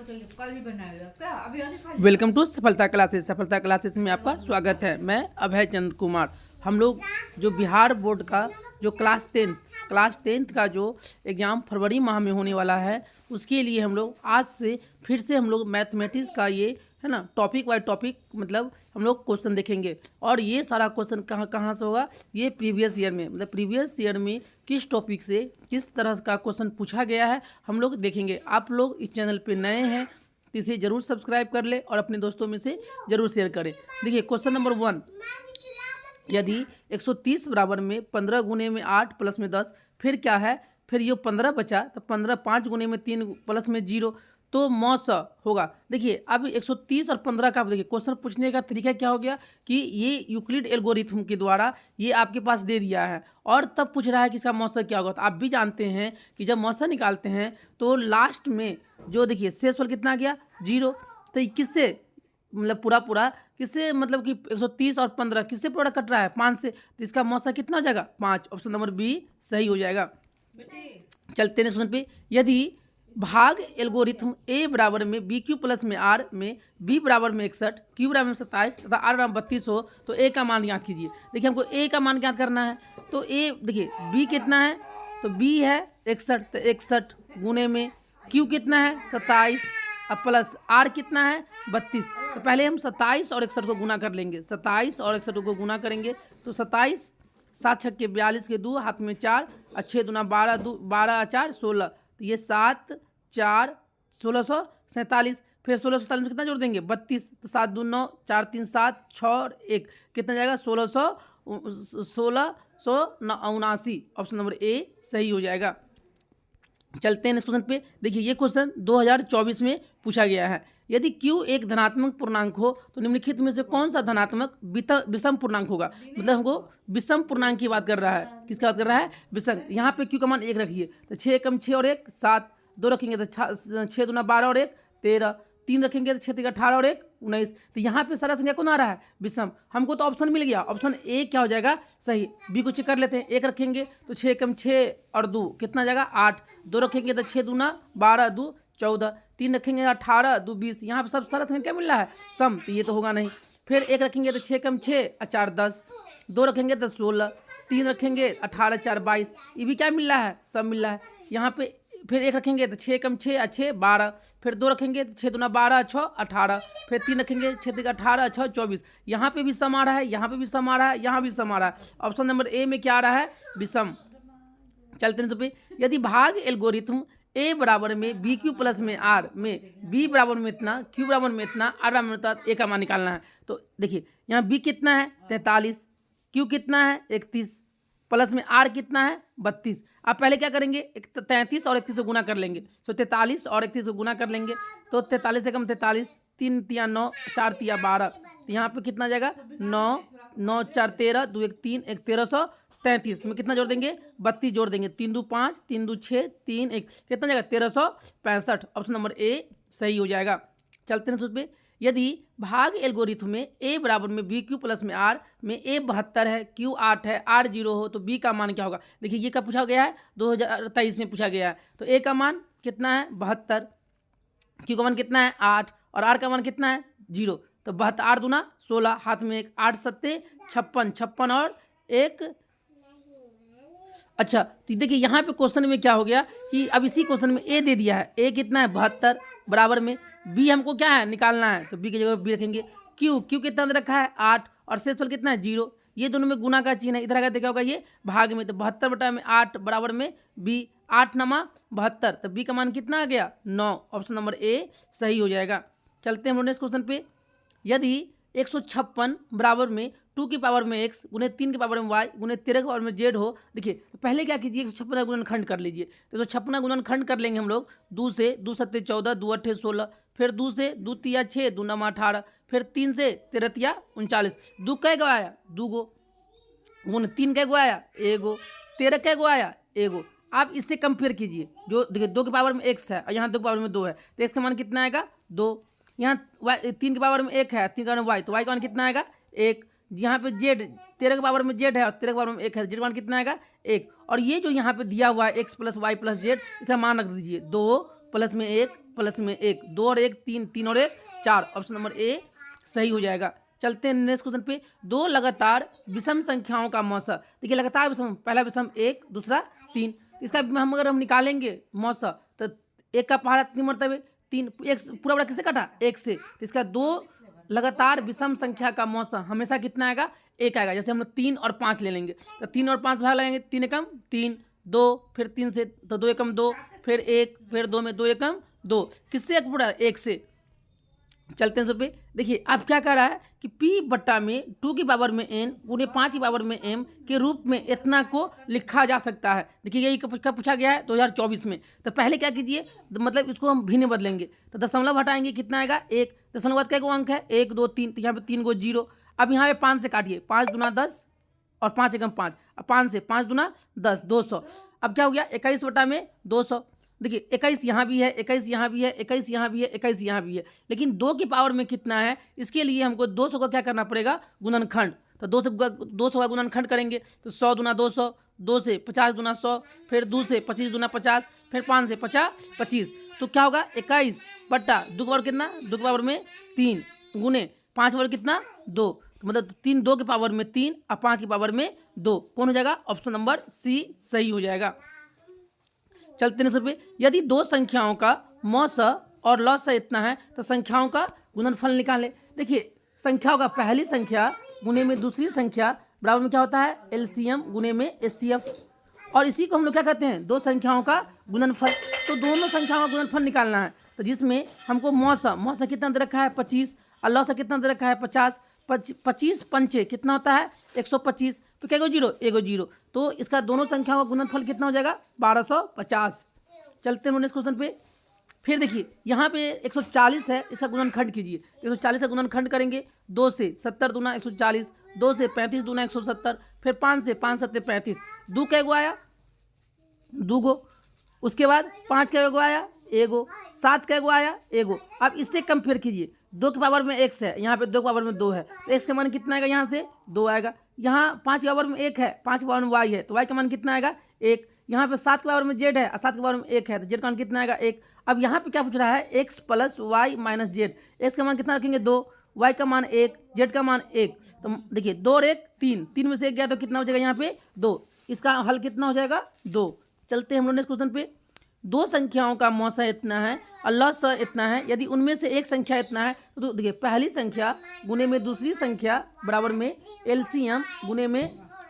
कल भी बनाएगा क्या? अभी और खा वेलकम टू सफलता क्लासेस। सफलता क्लासेस में आपका स्वागत है। मैं अभय चंद्र कुमार। हम लोग जो बिहार बोर्ड का जो क्लास टेंथ का जो एग्ज़ाम फरवरी माह में होने वाला है, उसके लिए हम लोग आज से फिर से हम लोग मैथमेटिक्स का ये है ना टॉपिक बाय टॉपिक मतलब हम लोग क्वेश्चन देखेंगे। और ये सारा क्वेश्चन कहाँ कहाँ से होगा, ये प्रीवियस ईयर में मतलब प्रीवियस ईयर में किस टॉपिक से किस तरह का क्वेश्चन पूछा गया है हम लोग देखेंगे। आप लोग इस चैनल पे नए हैं तो इसे ज़रूर सब्सक्राइब कर ले और अपने दोस्तों में से ज़रूर शेयर करें। देखिए क्वेश्चन नंबर 1, यदि 130 बराबर में 15 गुने में 8 प्लस में 10 फिर क्या है, फिर ये 15 बचा तो 15 5 गुने में 3 प्लस में 0 तो मौस होगा। देखिए अब 130 और 15 का देखिए क्वेश्चन पूछने का तरीका क्या हो गया कि ये यूक्लिड एल्गोरिथम के द्वारा ये आपके पास दे दिया है और तब पूछ रहा है कि इसका मौसा क्या होगा। तो आप भी जानते हैं कि जब मौसा निकालते हैं तो लास्ट में जो देखिए शेषफल कितना गया 0। तो ये किससे मतलब पूरा किससे मतलब कि 130 और 15 किससे पूरा कट रहा है 5 से, तो इसका मौसा कितना हो जाएगा 5। ऑप्शन नंबर बी सही हो जाएगा। चलते हैं क्वेश्चन पे। यदि भाग एल्गोरिथम ए बराबर में बी क्यू प्लस में आर में बी बराबर में 61 क्यू बराबर में 27 तथा आर बराबर 32 हो तो ए का मान ज्ञात कीजिए। देखिए हमको ए का मान ज्ञात करना है तो ए देखिए बी कितना है तो बी है 61 तो 61 गुने में क्यू कितना है 27 अब प्लस आर कितना है 32। तो पहले हम 27 और 61 को गुना कर लेंगे। 27 और 61 को गुना करेंगे तो 27 7 छक्के 42 के 2 हाथ में 4 अच्छे दूना 12 4 16 तो ये 7 4 1647 फिर 1647 में कितना जोड़ देंगे 32 तो 7 2 9 4 3 7 6 और 1 कितना जाएगा 1679। ऑप्शन नंबर ए सही हो जाएगा। चलते हैं नेक्स्ट क्वेश्चन पे। देखिए ये क्वेश्चन 2024 में पूछा गया है। यदि Q एक धनात्मक पूर्णांक हो तो निम्नलिखित में से कौन सा धनात्मक विषम पूर्णांक होगा। मतलब हमको विषम पूर्णांक की बात कर रहा है। किसकी बात कर रहा है विषम। यहाँ पे Q का मान 1 रखिए तो 6 कम 6 और 1 7 2 रखेंगे तो 6 दूना 12 और 1 13 3 रखेंगे तो 6 3 18 और 1 19। तो यहाँ पे सारा संख्या कौन आ रहा है विषम। हमको तो ऑप्शन मिल गया, ऑप्शन ए क्या हो जाएगा सही। बी को चेक कर लेते हैं। 1 रखेंगे तो 6 कम 6 और 2 कितना जाएगा 8 2 रखेंगे तो 6 दूना 12 2 14 3 रखेंगे 18 2 20। यहाँ पे सब सारा संख्या क्या मिल रहा है सम, तो ये तो होगा नहीं। फिर 1 रखेंगे तो 6 कम 6 और 4 10 2 रखेंगे तो 16 3 रखेंगे 18 4 22 ये भी क्या मिल रहा है सब मिल रहा है। यहाँ पे फिर 1 रखेंगे तो 6 कम 6 6 12 फिर 2 रखेंगे तो 6 दूना 12 6 18 फिर 3 रखेंगे 6 3 18 6 24। यहाँ पे भी सम आ रहा है, यहाँ पे भी सम आ रहा है, यहाँ भी सम आ रहा है। ऑप्शन नंबर ए में क्या आ रहा है विषम। चलते हैं तो पे। यदि भाग एल्गोरिथम ए बराबर में बी क्यू प्लस में आर में बी बराबर में इतना क्यू बराबर में इतना आर बराबर में इतना ए का मान निकालना है। तो देखिए यहाँ बी कितना है 43 क्यू कितना है 31 प्लस में आर कितना है 32। आप पहले क्या करेंगे 33 और 31 को गुना कर लेंगे। तो 43 और 31 को गुना कर लेंगे तो 43 से कम 43 3 तिया 9 4 तिया 12 तो यहाँ पे कितना जाएगा 9 9 4 13 2 1 3 1 1333 में कितना जोड़ देंगे 32 जोड़ देंगे 3 2 5 3 2 6 3 1 कितना जाएगा 1365। ऑप्शन नंबर ए सही हो जाएगा। चलते हैं उस पर। यदि भाग एल्गोरिथम में ए बराबर में बी क्यू प्लस में आर में ए 72 है क्यू 8 है आर 0 हो तो बी का मान क्या होगा। देखिए ये कब पूछा गया है 2023 में पूछा गया है। तो ए का मान कितना है 72 क्यू का मान कितना है 8 और आर का मान कितना है 0 तो 72 8 दूना 16 हाथ में 1 8 7 56 56 और 1। अच्छा तो देखिए यहाँ पे क्वेश्चन में क्या हो गया कि अब इसी क्वेश्चन में ए दे दिया है। ए कितना है 72 बराबर में बी हमको क्या है निकालना है तो बी की जगह बी रखेंगे। क्यू कितना दे रखा है 8 और शेषफल कितना है 0। ये दोनों में गुना का चिन्ह है इधर आकर देखा होगा ये भाग में तो 72 बटा में 8 बराबर में बी 8 नमा 72 तो बी का मान कितना आ गया 9। ऑप्शन नंबर ए सही हो जाएगा। चलते हैं हम नेक्स्ट क्वेश्चन पे। यदि 156 बराबर में 2 की पावर में x गुने 3 की पावर में y गुने 13 की पावर में z हो। देखिए तो पहले क्या कीजिए 156 का गुणनखंड कर लीजिए। तो 156 का गुणनखंड कर लेंगे हम लोग 2 से 2 7 14 2 8 16 फिर 2 से 2 तिया 6 2 9 18 फिर 3 से 13 तिया 39 2 कै गो आया 2 गो गुने 3 कै गो आया 1 गो 13 कै गो आया 1 गो। आप इससे कंपेयर कीजिए जो देखिए 2 की पावर में x है और यहाँ 2 की पावर में 2 है तो x का मान कितना आएगा 2। यहाँ 3 की पावर में 1 है 3 का मान y तो y का मान कितना आएगा 1। यहाँ पे z 13 के पावर में z है और 13 के पावर में 1 है z का मान कितना आएगा 1। और ये जो यहाँ पे दिया हुआ है x plus y plus z इसका मान रख दीजिए 2 प्लस में 1 प्लस में 1, 2 और 1 3, 3 और 1 4, ऑप्शन नंबर ए सही हो जाएगा। चलते हैं नेक्स्ट क्वेश्चन पे। दो लगातार विषम संख्याओं का मौसा, देखिए लगातार विषम, पहला विषम 1 दूसरा 3, इसका अगर हम निकालेंगे मौसा तो 1 का पहाड़ा 3 मरतबे 3, एक पूरा बड़ा किससे कटा 1 से, तो इसका दो लगातार विषम संख्या का मौसा हमेशा कितना आएगा 1 आएगा। जैसे हम लोग 3 और 5 ले लेंगे तो 3 और 5 भाग लगाएंगे, 3 एकम 3, 2 फिर 3 से तो 2 एकम 2, फिर 1 फिर 2 में 2 एकम 2, किससे एक पूरा 1 से। चलते हैं सर पे, देखिए अब क्या कर रहा है कि p बट्टा में 2 की पावर में n गुने 5 की पावर में m के रूप में इतना को लिखा जा सकता है। देखिए यही कब पूछा गया है 2024 में। तो पहले क्या कीजिए, मतलब इसको हम भिन्न बदलेंगे, तो दशमलव हटाएंगे कितना आएगा 1, दशमलव बाद क्या अंक है 1 2 3, तो यहाँ पे 3 को 0। अब यहाँ पे 5 से काटिए, 5 दूना 10 और 5 एकम 5, अब 5 से 5 दूना 10, 200। अब क्या हो गया 21 बटा में 200। देखिए 21 यहाँ भी है, 21 यहाँ भी है, 21 यहाँ भी है, 21 यहाँ भी है, लेकिन 2 की पावर में कितना है, इसके लिए हमको 200 का क्या करना पड़ेगा गुणनखंड। तो 200 का गुणनखंड करेंगे तो 100 दूना 200, 2 से 50 दूना 100, फिर 2 से 25 दूना 50, फिर 5 से 50 25, तो क्या होगा 21 बट्टा 2 की पावर कितना 2 की पावर में 3 गुने 5 पावर कितना 2, तो मतलब 3 2 की पावर में 3 और 5 की पावर में 2, कौन हो जाएगा ऑप्शन नंबर सी सही हो जाएगा। चलते हैं पे, यदि दो संख्याओं का मौसा और लौसा इतना है तो संख्याओं का गुणनफल निकालें। देखिए संख्याओं का पहली संख्या गुने में दूसरी संख्या बराबर में क्या होता है एलसीएम गुने में एचसीएफ, और इसी को हम लोग क्या कहते हैं दो संख्याओं का गुणनफल। तो दोनों संख्याओं का गुणनफल निकालना है, तो जिसमें हमको मौसा कितना दे रखा है 25 और लौसा कितना दे रखा है 50, 25 पंचे कितना होता है 125, तो क्या जीरो एगो जीरो, तो इसका दोनों संख्याओं का गुणनफल कितना हो जाएगा 1250। चलते हैं नेक्स्ट क्वेश्चन पे। फिर देखिए यहाँ पे 140 है, इसका गुणनखंड कीजिए, 140 का गुणनखंड करेंगे 2 से 70 दूना 140, 2 से 35 दूना 170, फिर 5 से 5 7 35, 2 का एगो आया 2 गो, उसके बाद 5 का एगो आया एगो, 7 का एगो आया एगो। अब इससे कंपेयर कीजिए, 2 की पावर में x है, यहाँ पे 2 की पावर में 2 है, तो x का मान कितना आएगा यहाँ से 2 आएगा। यहाँ 5 की पावर में 1 है, 5 की पावर में y है, तो y का मान कितना आएगा 1। यहाँ पे 7 की पावर में z है और 7 की पावर में 1 है, तो z का मान कितना आएगा 1। अब यहाँ पे क्या पूछ रहा है x plus y minus z, x का मान कितना रखेंगे 2, y का मान 1, z का मान 1, तो देखिए 2 और 1 3, 3 में से 1 गया तो कितना हो जाएगा यहाँ पे 2, इसका हल कितना हो जाएगा 2। चलते हैं हम लोग नेक्स्ट क्वेश्चन पे। दो संख्याओं का मौसा इतना है और लौसा इतना है, यदि उनमें से एक संख्या इतना है तो देखिए पहली संख्या गुने में दूसरी संख्या बराबर में एलसीएम गुने में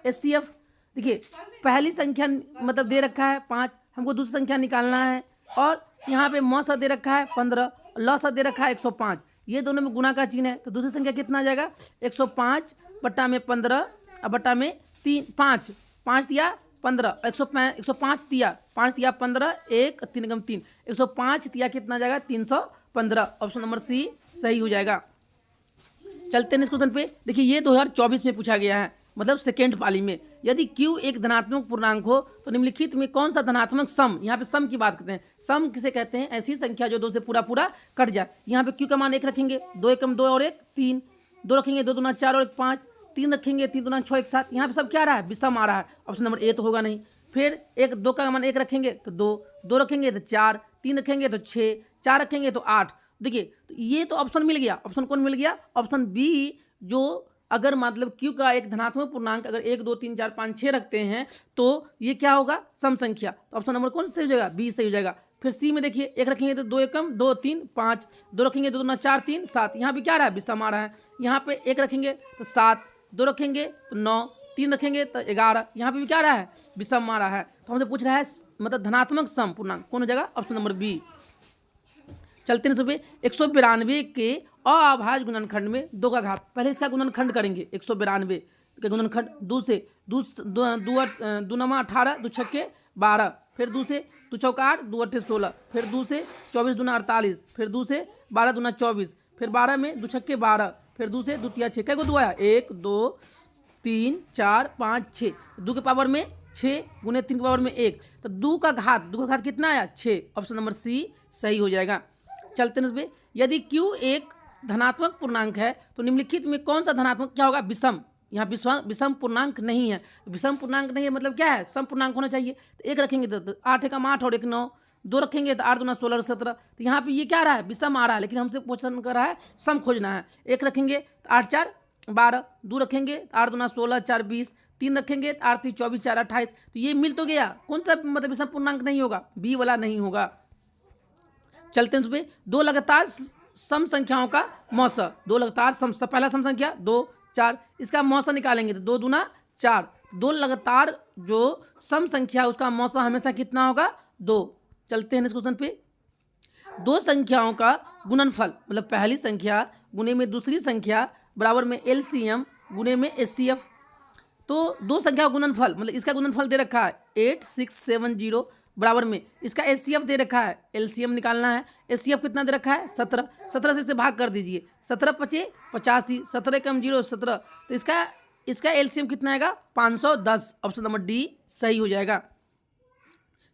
एचसीएफ। देखिए पहली संख्या मतलब दे रखा है 5, हमको दूसरी संख्या निकालना है, और यहाँ पे मौसा दे रखा है 15, लौसा दे रखा है 105, ये दोनों में गुना का चिन्ह है, तो दूसरी संख्या कितना आ जाएगा 105 बट्टा में 15 और बट्टा में 3, 5 दिया 15, 105 दिया 5 दिया 15, 1 3 कम 3, 105 दिया कितना जाएगा 315, ऑप्शन नंबर सी सही हो जाएगा। चलते हैं इस क्वेश्चन पे। देखिए ये 2024 में पूछा गया है, मतलब सेकेंड पाली में। यदि Q एक धनात्मक पूर्णांक हो तो निम्नलिखित में कौन सा धनात्मक सम, यहाँ पे सम की बात करते हैं, सम किसे कहते हैं ऐसी संख्या जो 2 से पूरा पूरा कट जाए। यहाँ पे Q का मान 1 रखेंगे, 2 एकम 2 और 1 3, 2 रखेंगे 2 दूना 4 और 1 5, 3 रखेंगे 3 दूना 6 1 7, यहाँ पे सब क्या आ रहा है विषम आ रहा है, ऑप्शन नंबर ए तो होगा नहीं। फिर 2 का मान 1 रखेंगे तो 2 रखेंगे तो 4, 3 रखेंगे तो 6, 4 रखेंगे तो 8। देखिए तो ये तो ऑप्शन मिल गया, ऑप्शन कौन मिल गया ऑप्शन बी, जो अगर मतलब Q का एक धनात्मक पूर्णांक अगर 1 2 3 4 5 6 रखते हैं तो ये क्या होगा सम संख्या, तो ऑप्शन नंबर कौन सही हो जाएगा बी सही हो जाएगा। फिर सी में देखिए 1 रखेंगे तो 2 एकम 2 3 5, 2 रखेंगे 2 दूना 4 3 7, यहाँ पे क्या आ रहा है विषम आ रहा है। यहाँ पे 1 रखेंगे तो 7, 2 रखेंगे तो 9, 3 रखेंगे तो 11, यहाँ पे भी क्या आ रहा है विषम आ रहा है। तो हमसे पूछ रहा है मतलब धनात्मक सम पूर्णांक कौन हो जाएगा ऑप्शन नंबर बी। चलते हैं सुबह 192 के अभाज्य गुणनखंड में 2 का घात, पहले इसका गुणनखंड करेंगे 192 के गुणनखंड 2 से 2 नमा 18, 2 छक्के 12, फिर 2 से 2 चौका 8, 2 अट्ठे 16, फिर 2 से 24 दूना 48, फिर 2 से 12 दूना 24, फिर 12 में 2 छक्के 12, फिर 2 से 2 तिया 6, क्या को 2 आया 1 2 3 4 5 6, 2 के पावर में 6 गुने 3 के पावर में 1, तो 2 का घात कितना आया 6, ऑप्शन नंबर सी सही हो जाएगा। चलते हैं यदि Q एक धनात्मक पूर्णांक है तो निम्नलिखित में कौन सा धनात्मक क्या होगा विषम, यहाँ विषम पूर्णांक नहीं है, विषम पूर्णांक नहीं है मतलब क्या है सम पूर्णांक होना चाहिए। तो 1 रखेंगे तो 8 एकम 8 और 1 9, 2 रखेंगे तो 8 दूना 16 और 17। तो यहाँ पे ये क्या आ रहा है, विषम आ रहा है, लेकिन हमसे क्वेश्चन कर रहा है सम खोजना है। 1 रखेंगे तो 8 4 12, 2 रखेंगे तो 8 दूना 16 4 20, 3 रखेंगे तो 8 3 24 4 28। तो ये मिल तो गया, कौन सा मतलब विषम पूर्णांक नहीं होगा, बी वाला नहीं होगा। चलते हैं उसमें, 2 लगातार सम संख्याओं का मौसा, 2 लगातार सम, पहला सम संख्या 2 4, इसका मौसा निकालेंगे तो 2 दूना 4। 2 लगातार जो सम संख्या उसका मौसा हमेशा कितना होगा, 2। चलते हैं इस क्वेश्चन पे, 2 संख्याओं का गुणनफल मतलब पहली संख्या गुणे में दूसरी संख्या बराबर में एलसीएम गुणे में एचसीएफ। तो 2 संख्या का गुणनफल मतलब इसका गुणनफल दे रखा है 8670 बराबर में इसका एचसीएफ दे रखा है, एलसीएम निकालना है। एचसीएफ कितना दे रखा है 17, 17 से इसे भाग कर दीजिए, 17 पचे 85, 17 कम 0 17। तो इसका एलसीएम कितना आएगा 510, ऑप्शन नंबर डी सही हो जाएगा।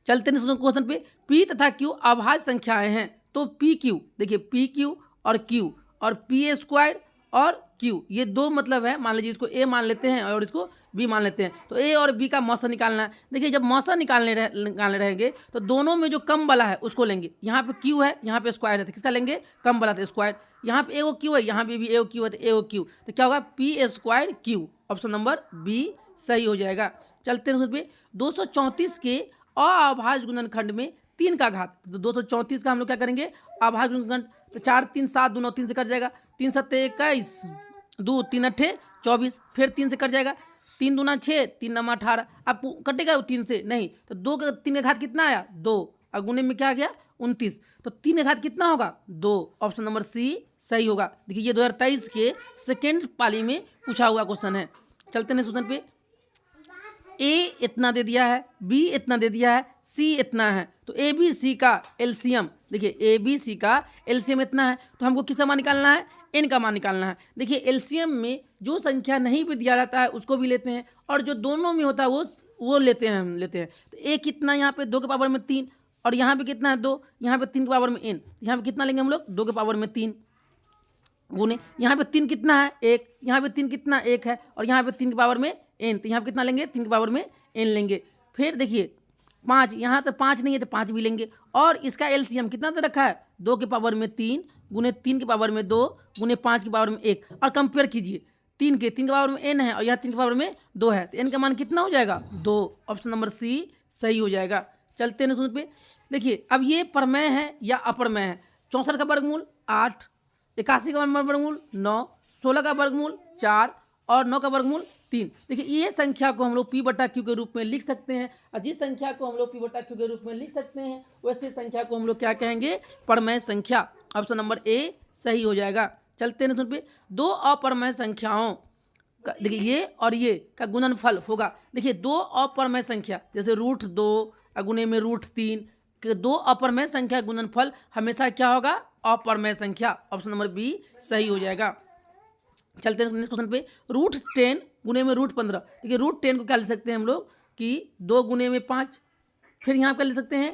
चलते हैं क्वेश्चन पे, पी तथा क्यू अभाज्य संख्याएं हैं। तो पी क्यू देखिए, पी क्यू और क्यू और पी ए स्क्वायर और क्यू, ये 2 मतलब है, मान लीजिए इसको ए मान लेते हैं और इसको बी मान लेते हैं। तो ए और बी का मौसा निकालना है। देखिए जब मौसा निकालने रहेंगे तो दोनों में जो कम वाला है उसको लेंगे। यहाँ पे क्यू है, यहाँ पे स्क्वायर है, तो किसका लेंगे, कम वाला, तो स्क्वायर। यहाँ पे ए ओ क्यू है, यहाँ पे भी ए ओ क्यू है, तो ए ओ क्यू, तो क्या होगा p a square q, option number B सही हो जाएगा। चलते हैं उस पर, 234 के अभाज्य गुणनखंड में 3 का घात, तो 234 का हम लोग क्या करेंगे अभाज्य गुणनखंड, तो 4 3 7 दूनो 3 से कट जाएगा, 3 7 21, 2 3 8 24, फिर 3 से कट जाएगा, 3 दूना 6 3 नमा 18। अब कटेगा 3 से नहीं, तो 2 का 3 का घात कितना आया 2, और गुणे में क्या आ गया 29, तो 3 का घात कितना होगा 2, ऑप्शन नंबर सी सही होगा। देखिए ये 2023 के सेकेंड पाली में पूछा हुआ क्वेश्चन है। चलते हैं क्वेश्चन पे, ए इतना दे दिया है, बी इतना दे दिया है, सी इतना है, तो ए बी सी का एलसीएम, देखिए ए बी सी का एलसीएम इतना है, तो हमको किसका मान निकालना है, एन का मान निकालना है। देखिए एलसीएम में जो संख्या नहीं भी दिया रहता है उसको भी लेते हैं, और जो दोनों में होता है वो लेते हैं, हम लेते हैं। तो ए कितना यहाँ पे 2 के पावर में 3, और यहाँ पे कितना है 2, यहाँ पे 3 के पावर में एन, यहाँ पे कितना लेंगे हम लोग 2 के पावर में 3 गुने, यहाँ पे 3 कितना है 1, यहाँ पे 3 कितना 1 है, और यहाँ पे 3 के पावर में एन, तो यहाँ पे कितना लेंगे 3 के पावर में एन लेंगे। फिर देखिए 5, यहाँ तो 5 नहीं है तो 5 भी लेंगे, और इसका एलसीएम कितना दे रखा है 2 के पावर में 3 गुने 3 के पावर में 2 गुने 5 के पावर में 1, और कंपेयर कीजिए 3 के पावर में एन है और यहाँ 3 के पावर में 2 है, तो एन का मान कितना हो जाएगा 2, ऑप्शन नंबर सी सही हो जाएगा। चलते हैं क्वेश्चन पे, देखिए अब ये परमेय है या अपरमेय है। 64 का वर्गमूल 8, 81 का वर्गमूल 9, 16 का वर्गमूल 4 और 9 का वर्गमूल 3। देखिए ये संख्या को हम लोग पी बटा क्यू के रूप में लिख सकते हैं, और जिस संख्या को हम लोग पी बटा क्यू के रूप में लिख सकते हैं वैसे संख्या को हम लोग क्या कहेंगे परमेय संख्या, ऑप्शन नंबर ए सही हो जाएगा। चलते हैं पे, 2 अपरमेय संख्याओं का देखिए ये और ये का गुणनफल होगा। देखिए 2 अपरमेय संख्या जैसे √2 गुणे में √3 के 2 अपरमेय संख्या गुणनफल हमेशा क्या होगा अपरमेय संख्या, ऑप्शन नंबर बी सही हो जाएगा। चलते हैं नेक्स्ट क्वेश्चन पे, √10 गुणे में √15। देखिए √10 को क्या लिख सकते हैं हम लोग कि 2 गुणे में 5, फिर यहाँ क्या लिख सकते हैं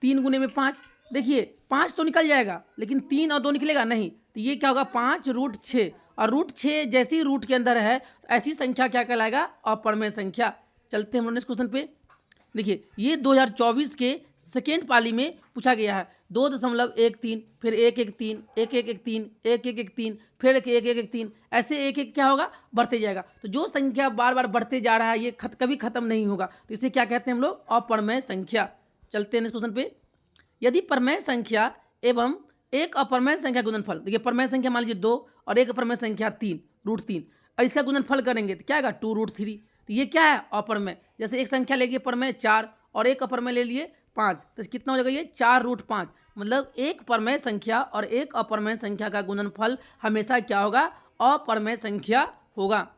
3 गुणे में 5। देखिए 5 तो निकल जाएगा लेकिन 3 और 2 निकलेगा नहीं, तो ये क्या होगा 5 √6, और √6 जैसी रूट के अंदर है ऐसी संख्या क्या कहलाएगा अपरमेय संख्या। चलते हैं हम नेक्स्ट क्वेश्चन पे, देखिए ये 2024 के सेकेंड पाली में पूछा गया है 2.13, फिर 113, 1113, 1113, फिर 1113, ऐसे 1 क्या होगा बढ़ते जाएगा। तो जो संख्या बार बार बढ़ते जा रहा है ये कभी खत्म नहीं होगा, तो इसे क्या कहते हैं हम लोग अपरमेय संख्या। चलते हैं इस क्वेश्चन पे, यदि परमेय संख्या एवं एक अपरमेय संख्या गुणनफल, देखिए परमेय संख्या मान लीजिए 2 और एक अपरमेय संख्या 3 √3, और इसका गुणनफल करेंगे तो क्या आएगा 2√3, तो ये क्या है अपरमेय। जैसे एक संख्या ले लिए परमेय 4 और एक अपरमेय ले लिए 5, तो कितना हो जाएगा ये 4√5, मतलब एक परमेय संख्या और एक अपरमेय संख्या का गुणनफल हमेशा क्या होगा अपरमेय संख्या होगा।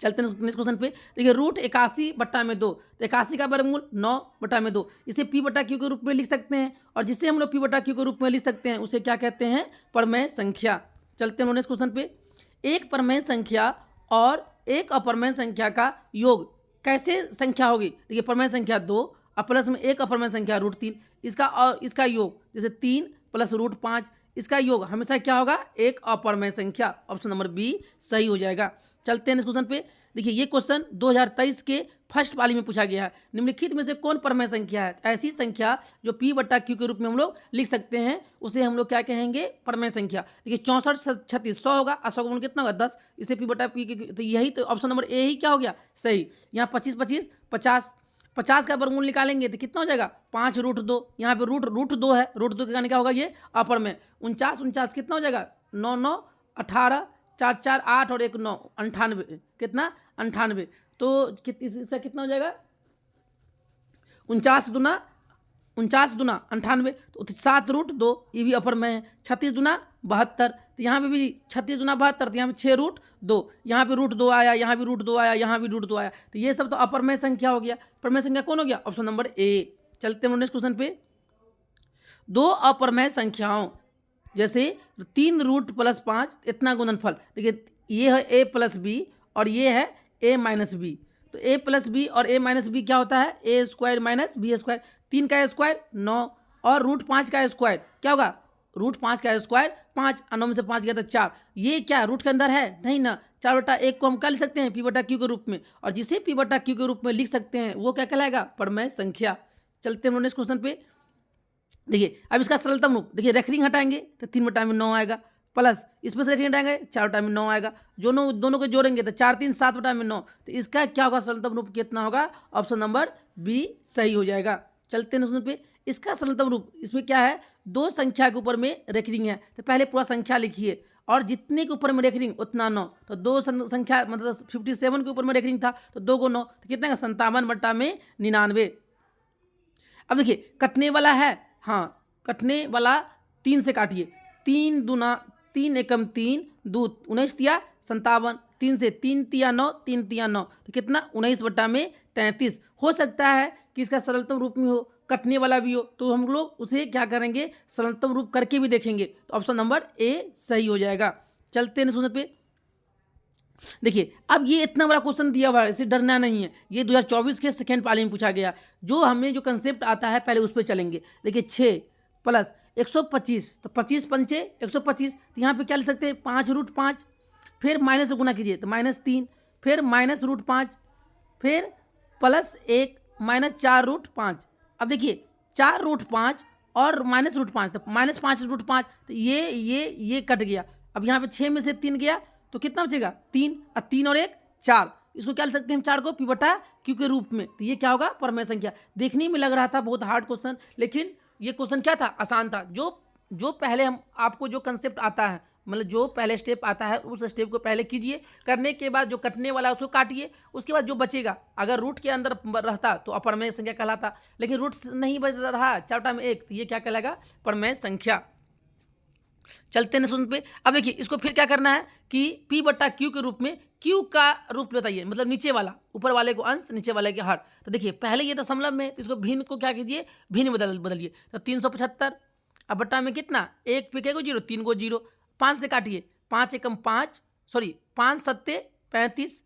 चलते हैं नेक्स्ट क्वेश्चन पे, देखिए √81/2, तो 81 का वर्गमूल 9/2, इसे पी बटा क्यू के रूप में लिख सकते हैं, और जिसे हम लोग पी बटा क्यू के रूप में लिख सकते हैं उसे क्या कहते हैं परमेय संख्या। चलते हैं नेक्स्ट क्वेश्चन पे, एक परमेय संख्या और एक अपरमेय संख्या का योग कैसे संख्या होगी। देखिए परमेय संख्या 2 और प्लस में एक अपरमेय संख्या √3, इसका और इसका योग जैसे 3 + √5, इसका योग हमेशा क्या होगा एक अपरमेय संख्या, ऑप्शन नंबर बी सही हो जाएगा। चलते हैं इस क्वेश्चन पे, देखिए ये क्वेश्चन 2023 के फर्स्ट पाली में पूछा गया है। निम्नलिखित में से कौन परमेय संख्या है? ऐसी संख्या जो P बटा Q के रूप में हम लोग लिख सकते हैं उसे हम लोग क्या कहेंगे? परमेय संख्या। देखिए 64 36 100 होगा, 100 का गुण कितना होगा? 10। इसे P बटा P के, तो यही तो ऑप्शन नंबर ए ही क्या हो गया? सही। यहाँ 25 25 50, 50 का वर्गमूल निकालेंगे तो कितना हो जाएगा? 5√2। यहाँ पे रूट 2 है, रूट 2 के कारण क्या होगा? ये अपर में 49 49 कितना हो जाएगा? 9 9 18 4 4 8 और 1 9 98। कितना? 98। तो इससे कितना हो जाएगा? 49 दूना 98, तो 7√2, ये भी अपर में है। 36 दूना 72, तो यहाँ पे भी 36 दूना 72, तो यहाँ पे 6√2, यहाँ पे √2 आया, यहाँ भी √2 आया, यहाँ भी √2 आया, तो ये सब तो अपर में संख्या हो गया। परमेय संख्या कौन हो गया? Option number A. चलते हैं नेक्स्ट क्वेश्चन पे। दो अपरमेय संख्याओं जैसे 3√+5 इतना गुणनफल। देखिए ये है a प्लस बी और ये है a माइनस बी। तो a प्लस बी और a माइनस बी क्या होता है? a square minus b square. 3 का स्क्वायर 9 और √5 का स्क्वायर क्या होगा? √5 का स्क्वायर 5, 9 में से 5 गया तो 4। ये क्या रूट के अंदर है? नहीं ना। 4/1 को हम क्या लिख सकते हैं? P बटा Q के रूप में, और जिसे P बटा Q के रूप में लिख सकते हैं वो क्या कहलाएगा? परमेय संख्या। चलते हैं नेक्स्ट क्वेश्चन पे। देखिए अब इसका सरलतम रूप, देखिए रेखरिंग हटाएंगे तो 3/9 आएगा, प्लस इसमें से रेखरिंग हटाएंगे 4/9 आएगा, दोनों को जोड़ेंगे तो 4 3 7/9। तो इसका क्या होगा? सरलतम रूप कितना होगा? ऑप्शन नंबर बी सही हो जाएगा। चलते हैं पे। इसका सरलतम रूप, इसमें क्या है? दो संख्या के ऊपर में रेखरिंग है, तो पहले पूरा संख्या लिखिए और जितने के ऊपर में रेखरिंग उतना 9। तो दो संख्या मतलब 57 के ऊपर में रेखरिंग था तो 2 को 9, तो कितना का? 57/99। अब देखिए कटने वाला है, हाँ कटने वाला 3 से काटिए। 3 दूना 3 एकम 3 2 19 तिया 57, 3 से 3 तिया 9 3 तिया 9, तो कितना? 19/33। हो सकता है कि इसका सरलतम रूप में हो, कटने वाला भी हो, तो हम लोग उसे क्या करेंगे? सरलतम रूप करके भी देखेंगे। तो ऑप्शन नंबर ए सही हो जाएगा। चलते हैं सुनने पे। देखिए अब ये इतना बड़ा क्वेश्चन दिया हुआ है, इसे डरना नहीं है। ये 2024 के सेकेंड पाली में पूछा गया। जो हमें जो कंसेप्ट आता है पहले उस पर चलेंगे। देखिए 6 प्लस 125, तो 25 पंचे 125, तो यहाँ पे क्या लिख सकते हैं? 5√5, फिर माइनस से गुना कीजिए तो -3, फिर -√5, फिर +1 -4√5। अब देखिए 4√5 और -√5, तो -5√5, तो ये कट गया। अब यहाँ पे 6 में से 3 गया तो कितना बचेगा? 3, और 3 और 1 4। इसको क्या लिख सकते हैं हम? 4 को P बटा Q के रूप में। तो ये क्या होगा? परमेय संख्या। देखने में लग रहा था बहुत हार्ड क्वेश्चन, लेकिन ये क्वेश्चन क्या था? आसान था। जो पहले हम आपको जो कंसेप्ट आता है, मतलब जो पहले स्टेप आता है उस स्टेप को पहले कीजिए। करने के बाद जो कटने वाला है उसको काटिए, उसके बाद जो बचेगा अगर रूट के अंदर रहता तो अपरमेय संख्या कहलाता, लेकिन रूट नहीं बच रहा 4/1, तो ये क्या कहलाएगा? परमेय संख्या। चलते हैं सुन पे। अब देखिए इसको फिर क्या करना है कि P बटा Q के रूप में, Q का रूप बताइए, मतलब नीचे वाला, ऊपर वाले को अंश, नीचे वाले के हर। तो देखिए पहले ये दशमलव में, तो इसको भिन्न को क्या कीजिए? भिन्न बदलिए। तो 375, अब बट्टा में कितना? 1 पे को 0, 3 को 0, 5 से काटिए। 5 एकम 5, सॉरी 5 सत्ते 35,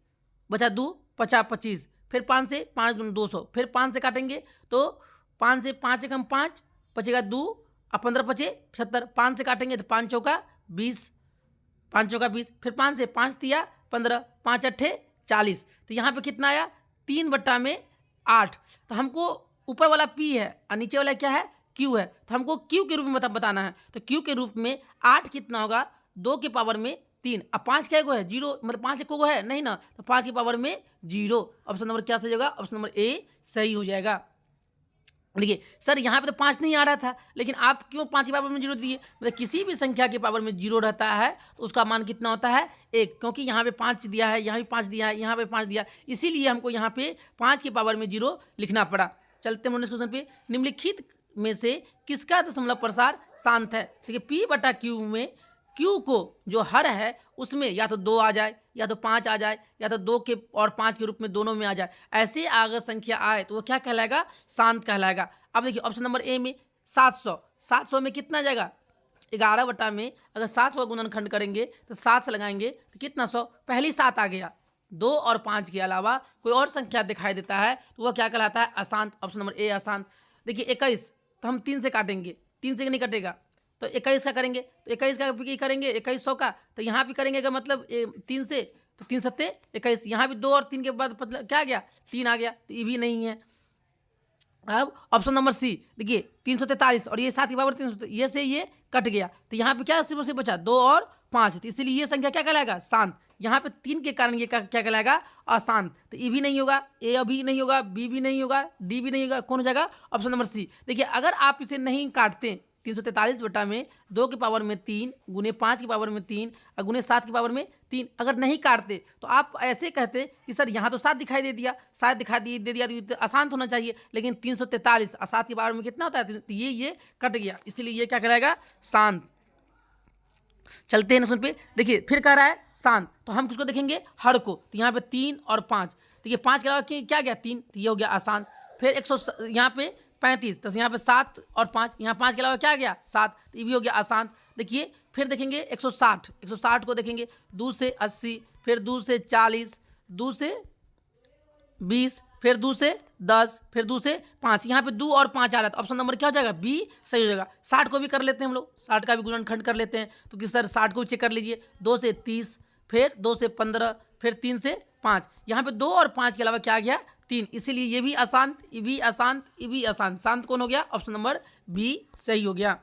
बचा 2 50 25, फिर 5 से 5 दूनी 200, फिर 5 से काटेंगे तो 5 से 5 एकम 5 बचेगा 2, अब 15 पचे 75, 5 से काटेंगे तो 5 चौका 20, 5 चौका 20, फिर 5 से 5 तिया 15, 5 अट्ठे 40। तो यहाँ पे कितना आया? 3/8। तो हमको ऊपर वाला P है और नीचे वाला क्या है? Q है। तो हमको Q के रूप में बताना है। तो Q के रूप में 8 कितना होगा? 2 के पावर में 3। अब 5 क्या को है? 0, मतलब 5 को है नहीं ना, तो 5 की पावर में 0। ऑप्शन नंबर क्या सही होगा? ऑप्शन नंबर ए सही हो जाएगा। देखिए सर यहाँ पे तो 5 नहीं आ रहा था, लेकिन आप क्यों 5 की पावर में 0 दिए? मतलब किसी भी संख्या के पावर में 0 रहता है तो उसका मान कितना होता है? 1, क्योंकि यहाँ पे 5 दिया है, यहाँ भी 5 दिया है, यहाँ पे 5 दिया, इसीलिए हमको यहाँ पे 5 की पावर में 0 लिखना पड़ा। चलते हैं नेक्स्ट क्वेश्चन पे। निम्नलिखित में से किसका दशमलव प्रसार शांत है? देखिए P बटा Q में Q को जो हर है उसमें या तो 2 आ जाए, या तो 5 आ जाए, या तो 2 के और 5 के रूप में दोनों में आ जाए। ऐसे अगर संख्या आए तो वो क्या कहलाएगा? शांत कहलाएगा। अब देखिए ऑप्शन नंबर ए में 700 में कितना जाएगा? 11 बटा में अगर 700 गुणनखंड करेंगे तो 7 से लगाएंगे तो कितना? 100। पहली 7 आ गया, 2 और 5 के अलावा कोई और संख्या दिखाई देता है तो वह क्या कहलाता है? अशांत। ऑप्शन नंबर ए अशांत। देखिए 21, तो हम 3 से काटेंगे, 3 से नहीं कटेगा तो 21 का करेंगे, तो 21 का भी करेंगे 2100 का, तो यहाँ भी करेंगे का मतलब 3 से तो 3 सत्ते 21, यहाँ भी 2 और 3 के बाद क्या आ गया 3 आ गया, तो ये भी नहीं है। अब ऑप्शन नंबर सी देखिए 343 और ये 7 की पावर 300, ये से ये कट गया, तो यहाँ पे क्या सिर्फ से बचा 2 और 5, तो इसीलिए ये संख्या क्या कहलाएगा शांत। यहाँ पे 3 के कारण ये क्या कहलाएगा अशांत, तो ये भी नहीं होगा, ए अभी नहीं होगा, बी भी नहीं होगा, डी भी नहीं होगा, कौन हो जाएगा ऑप्शन नंबर सी। देखिए अगर आप इसे नहीं काटते 343 बटा में 2 की पावर में 3 गुने 5 की पावर में 3 और गुने 7 की पावर में 3 अगर नहीं काटते तो आप ऐसे कहते कि सर यहाँ तो 7 दिखाई दे दिया, 7 दिखाई दे दिया तो आसान होना चाहिए, लेकिन 343 और 7 की पावर में कितना होता है, तो ये कट गया, इसलिए ये क्या कहलाएगा शांत। चलते हैं नेक्स्ट पे, देखिए फिर कह रहा है शांत, तो हम किसको देखेंगे हर को, तो यहाँ पे 3 और 5, देखिए 5 के अलावा क्या गया 3, तो ये हो गया अशांत। फिर 100 यहाँ पे 35, तो यहाँ पे 7 और 5, यहाँ 5 के अलावा क्या गया 7, तो ये भी हो गया अशांत। देखिए फिर देखेंगे 160 को देखेंगे, 2 से 80, फिर 2 से 40, 2 से 20, फिर 2 से 10, फिर 2 से 5, यहाँ पे 2 और 5 आ रहा है, तो ऑप्शन नंबर क्या हो जाएगा बी सही हो जाएगा। 60 को भी कर लेते हैं हम लोग, 60 का भी गुणनखंड कर लेते हैं, तो कि सर 60 को चेक कर लीजिए, 2 से 30, फिर 2 से 15, फिर 3 से 5, यहाँ पे 2 और 5 के अलावा क्या आ गया 3, इसीलिए ये भी अशांत, ये भी अशांत, ये भी अशांत, शांत कौन हो गया ऑप्शन नंबर बी सही हो गया।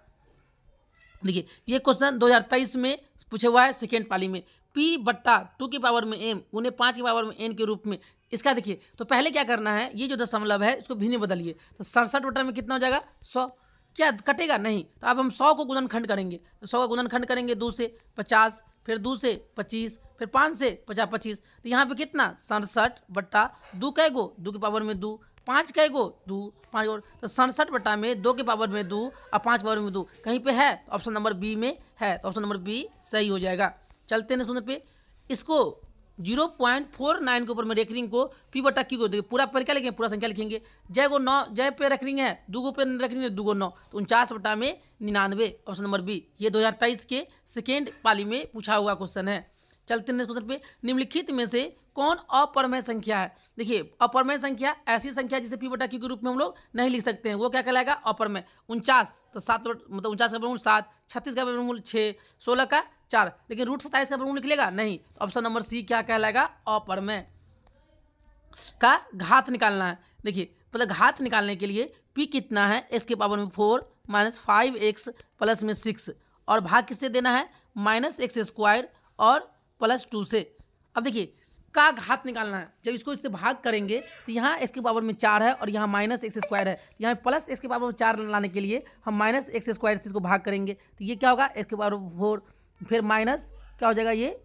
देखिए ये क्वेश्चन 2023 में पूछा हुआ है सेकेंड पाली में, p बट्टा 2 की पावर में m गुने 5 की पावर में n के रूप में, इसका देखिए तो पहले क्या करना है, ये जो दशमलव है इसको भिन्न बदलिए, तो 67 बटा में कितना हो जाएगा 100, क्या कटेगा नहीं, तो अब हम 100 को गुणनखंड करेंगे, तो 100 का गुणनखंड करेंगे 2 से 50, फिर 2 से 25, फिर 5 से 50 25, तो यहाँ पे कितना 67 बट्टा 2 कै गो 2 की पावर में 2, 5 कै गो 2 5 गो, तो 67 बटा में 2 की पावर में 2 और 5 की पावर में 2 कहीं पे है, तो ऑप्शन नंबर बी में है, तो ऑप्शन नंबर बी सही हो जाएगा। चलते हैं नेक्स्ट पे, इसको 0.49 के ऊपर में रेखरिंग को p बटा q को देखिए, पूरा पर क्या लिखेंगे पूरा संख्या लिखेंगे, जय को 9 जय पे रेखरिंग है, 2 गो पे रेखरिंग है 2 गो 9, तो 49 बटा में 99, ऑप्शन नंबर बी, ये 2023 के सेकेंड पाली में पूछा हुआ क्वेश्चन है। चलते हैं नेक्स्ट क्वेश्चन पे, निम्नलिखित में से कौन अपरमेय संख्या है। देखिए अपरमेय संख्या ऐसी संख्या जिसे p बटा q के रूप में हम लोग नहीं लिख सकते हैं, वो क्या कहलाएगा अपरमेय। 49 तो 7 मतलब 49 का वर्गमूल 7, 36 का वर्गमूल 6, 16 का 4, लेकिन रूट 27 का वर्गमूल निकलेगा नहीं, ऑप्शन नंबर सी क्या कहलाएगा अपरमेय। का घात निकालना है, देखिए मतलब घात निकालने के लिए p कितना है, x के पावर में 4 माइनस 5x प्लस में 6 और भाग किससे देना है माइनस एक्स स्क्वायर और प्लस 2 से। अब देखिए का घात निकालना है, जब इसको इससे भाग करेंगे तो यहाँ एक्स के पावर में 4 है और यहाँ माइनस एक्स स्क्वायर है, यहाँ प्लस एक्स के पावर में 4 लाने के लिए हम माइनस एक्स स्क्वायर से इसको भाग करेंगे, तो ये क्या होगा एक्स के पावर 4, फिर माइनस क्या हो जाएगा ये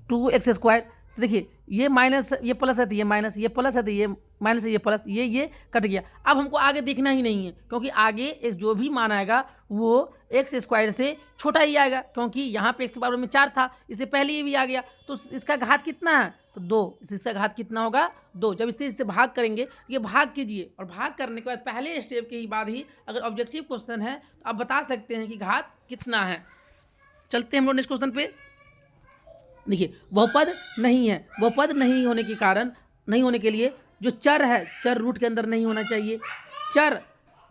2x स्क्वायर, तो देखिए ये माइनस ये प्लस है तो ये माइनस, ये प्लस है तो ये माइनस है, ये प्लस, ये कट गया। अब हमको आगे देखना ही नहीं है, क्योंकि आगे एक जो भी मान आएगा वो एक्स स्क्वायर से छोटा ही आएगा, क्योंकि यहाँ पे एक्स के पावर में 4 था, इससे पहले ये भी आ गया, तो इसका घात कितना है तो 2, इसका घात कितना होगा 2। जब इससे भाग करेंगे ये भाग कीजिए, और भाग करने के बाद पहले स्टेप के बाद ही अगर ऑब्जेक्टिव क्वेश्चन है तो आप बता सकते हैं कि घात कितना है। चलते हैं हम लोग नेक्स्ट क्वेश्चन पे, देखिए बहुपद नहीं है, बहुपद नहीं होने के कारण नहीं होने के लिए जो चर है, चर रूट के अंदर नहीं होना चाहिए, चर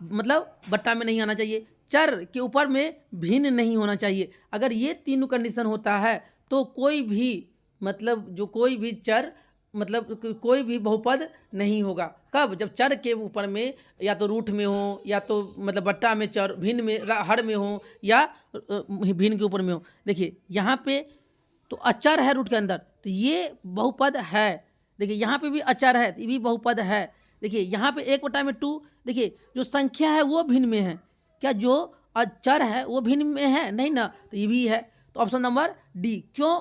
मतलब बट्टा में नहीं आना चाहिए, चर के ऊपर में भिन्न नहीं होना चाहिए। अगर ये तीनों कंडीशन होता है तो कोई भी मतलब जो कोई भी चर मतलब कोई भी बहुपद नहीं होगा। कब, जब चर के ऊपर में या तो रूट में हो या तो मतलब बट्टा में चर भिन्न में हर में हो या भिन्न के ऊपर में हो। देखिए यहाँ पे तो अचर है रूट के अंदर, तो ये बहुपद है। देखिए यहाँ पे भी अचर है, ये भी बहुपद है। देखिए यहाँ पे 1/2, देखिए जो संख्या है वो भिन्न में है, क्या जो अचर है वो भिन्न में है नहीं ना, तो ये भी है, तो ऑप्शन नंबर डी। क्यों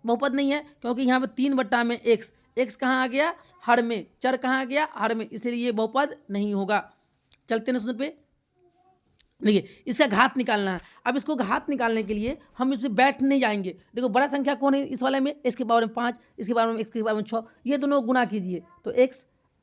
बहुपद नहीं है, क्योंकि यहाँ पे 3/x, x कहाँ आ गया हर में, चर कहाँ आ गया हर में, इसलिए ये बहुपद नहीं होगा। चलते हैं सुन पे, देखिए इसका घात निकालना है। अब इसको घात निकालने के लिए हम इसमें बैठ नहीं जाएंगे। देखो बड़ा संख्या कौन है इस वाले में, x के पावर में 5, इसके पावर में x के पावर में 6, ये दोनों गुना कीजिए तो x,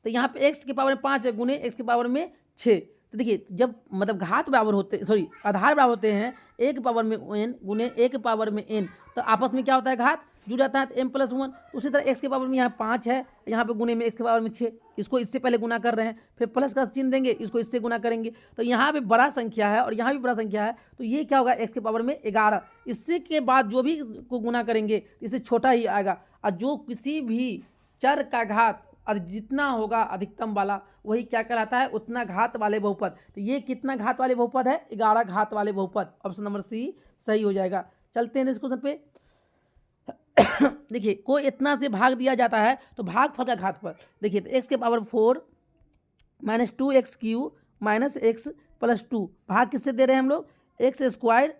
तो यहाँ पे x के पावर में 5 है गुने x के पावर में 6। तो देखिए जब मतलब घात बराबर होते आधार बराबर होते हैं a के पावर में n गुने a के पावर में n, तो आपस में क्या होता है घात जुड़ जाता है तो m प्लस 1। उसी तरह x के पावर में यहाँ 5 है, यहाँ पे गुने में x के पावर में 6, इसको इससे पहले गुना कर रहे हैं, फिर प्लस का चिन्ह देंगे, इसको इससे गुना करेंगे, तो यहाँ पे बड़ा संख्या है और यहाँ भी बड़ा संख्या है, तो ये क्या होगा x के पावर में 11। इससे के बाद जो भी को गुना करेंगे इससे छोटा ही आएगा, और जो किसी भी चर का घात जितना होगा अधिकतम वाला वही क्या कहलाता है, उतना घात वाले बहुपद। तो ये कितना घात वाले बहुपद है, 11 घात वाले बहुपद। ऑप्शन नंबर सी सही हो जाएगा। चलते हैं नेक्स्ट क्वेश्चन पे। देखिए को इतना से भाग दिया जाता है तो भागफल का घात पर देखिए, तो x के power 4 minus 2x Q minus x plus 2 भाग किससे दे रहे हैं हम लोग, x square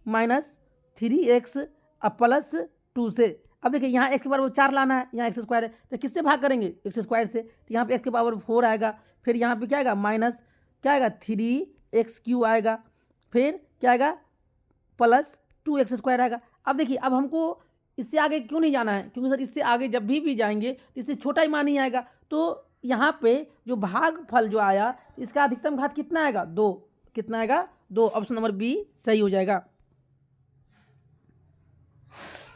minus 3x plus 2 से। अब देखिए यहाँ x के पावर 4 लाना है, यहाँ x स्क्वायर है, तो किससे भाग करेंगे, x स्क्वायर से, तो यहाँ पे x के पावर 4 आएगा, फिर यहाँ पे क्या आएगा माइनस क्या आएगा 3x क्यू आएगा, फिर क्या आएगा प्लस 2x स्क्वायर आएगा। अब देखिए अब हमको इससे आगे क्यों नहीं जाना है, क्योंकि सर इससे आगे जब भी जाएंगे तो इससे छोटा ही मान ही आएगा, तो यहाँ पे जो भागफल जो आया इसका अधिकतम घात कितना आएगा, 2। कितना आएगा, 2। ऑप्शन नंबर बी सही हो जाएगा।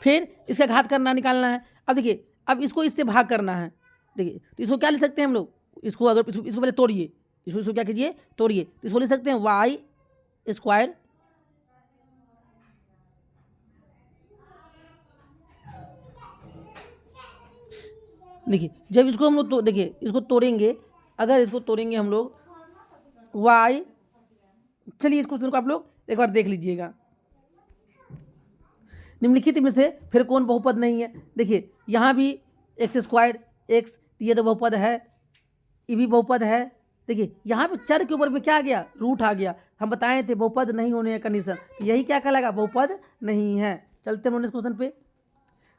फिर इसका घात करना निकालना है। अब देखिए अब इसको इससे भाग करना है, देखिए तो इसको क्या लिख सकते हैं हम लोग, इसको अगर इसको पहले तोड़िए, इसको क्या कीजिए तोड़िए, तो इसको लिख सकते हैं वाई स्क्वायर देखिए जब इसको हम लोग तो देखिए इसको तोड़ेंगे, अगर इसको तोड़ेंगे हम लोग वाई, चलिए इस क्वेश्चन को आप लोग एक बार देख लीजिएगा। निम्नलिखित में से फिर कौन बहुपद नहीं है, देखिए यहाँ भी एक्स स्क्वायर एक्स, ये तो बहुपद है, ये भी बहुपद है। देखिए यहाँ पे चर के ऊपर में क्या आ गया, रूट आ गया, हम बताए थे बहुपद नहीं होने का कंडीशन, तो यही क्या कहलाएगा, बहुपद नहीं है। चलते हैं नेक्स्ट क्वेश्चन पे।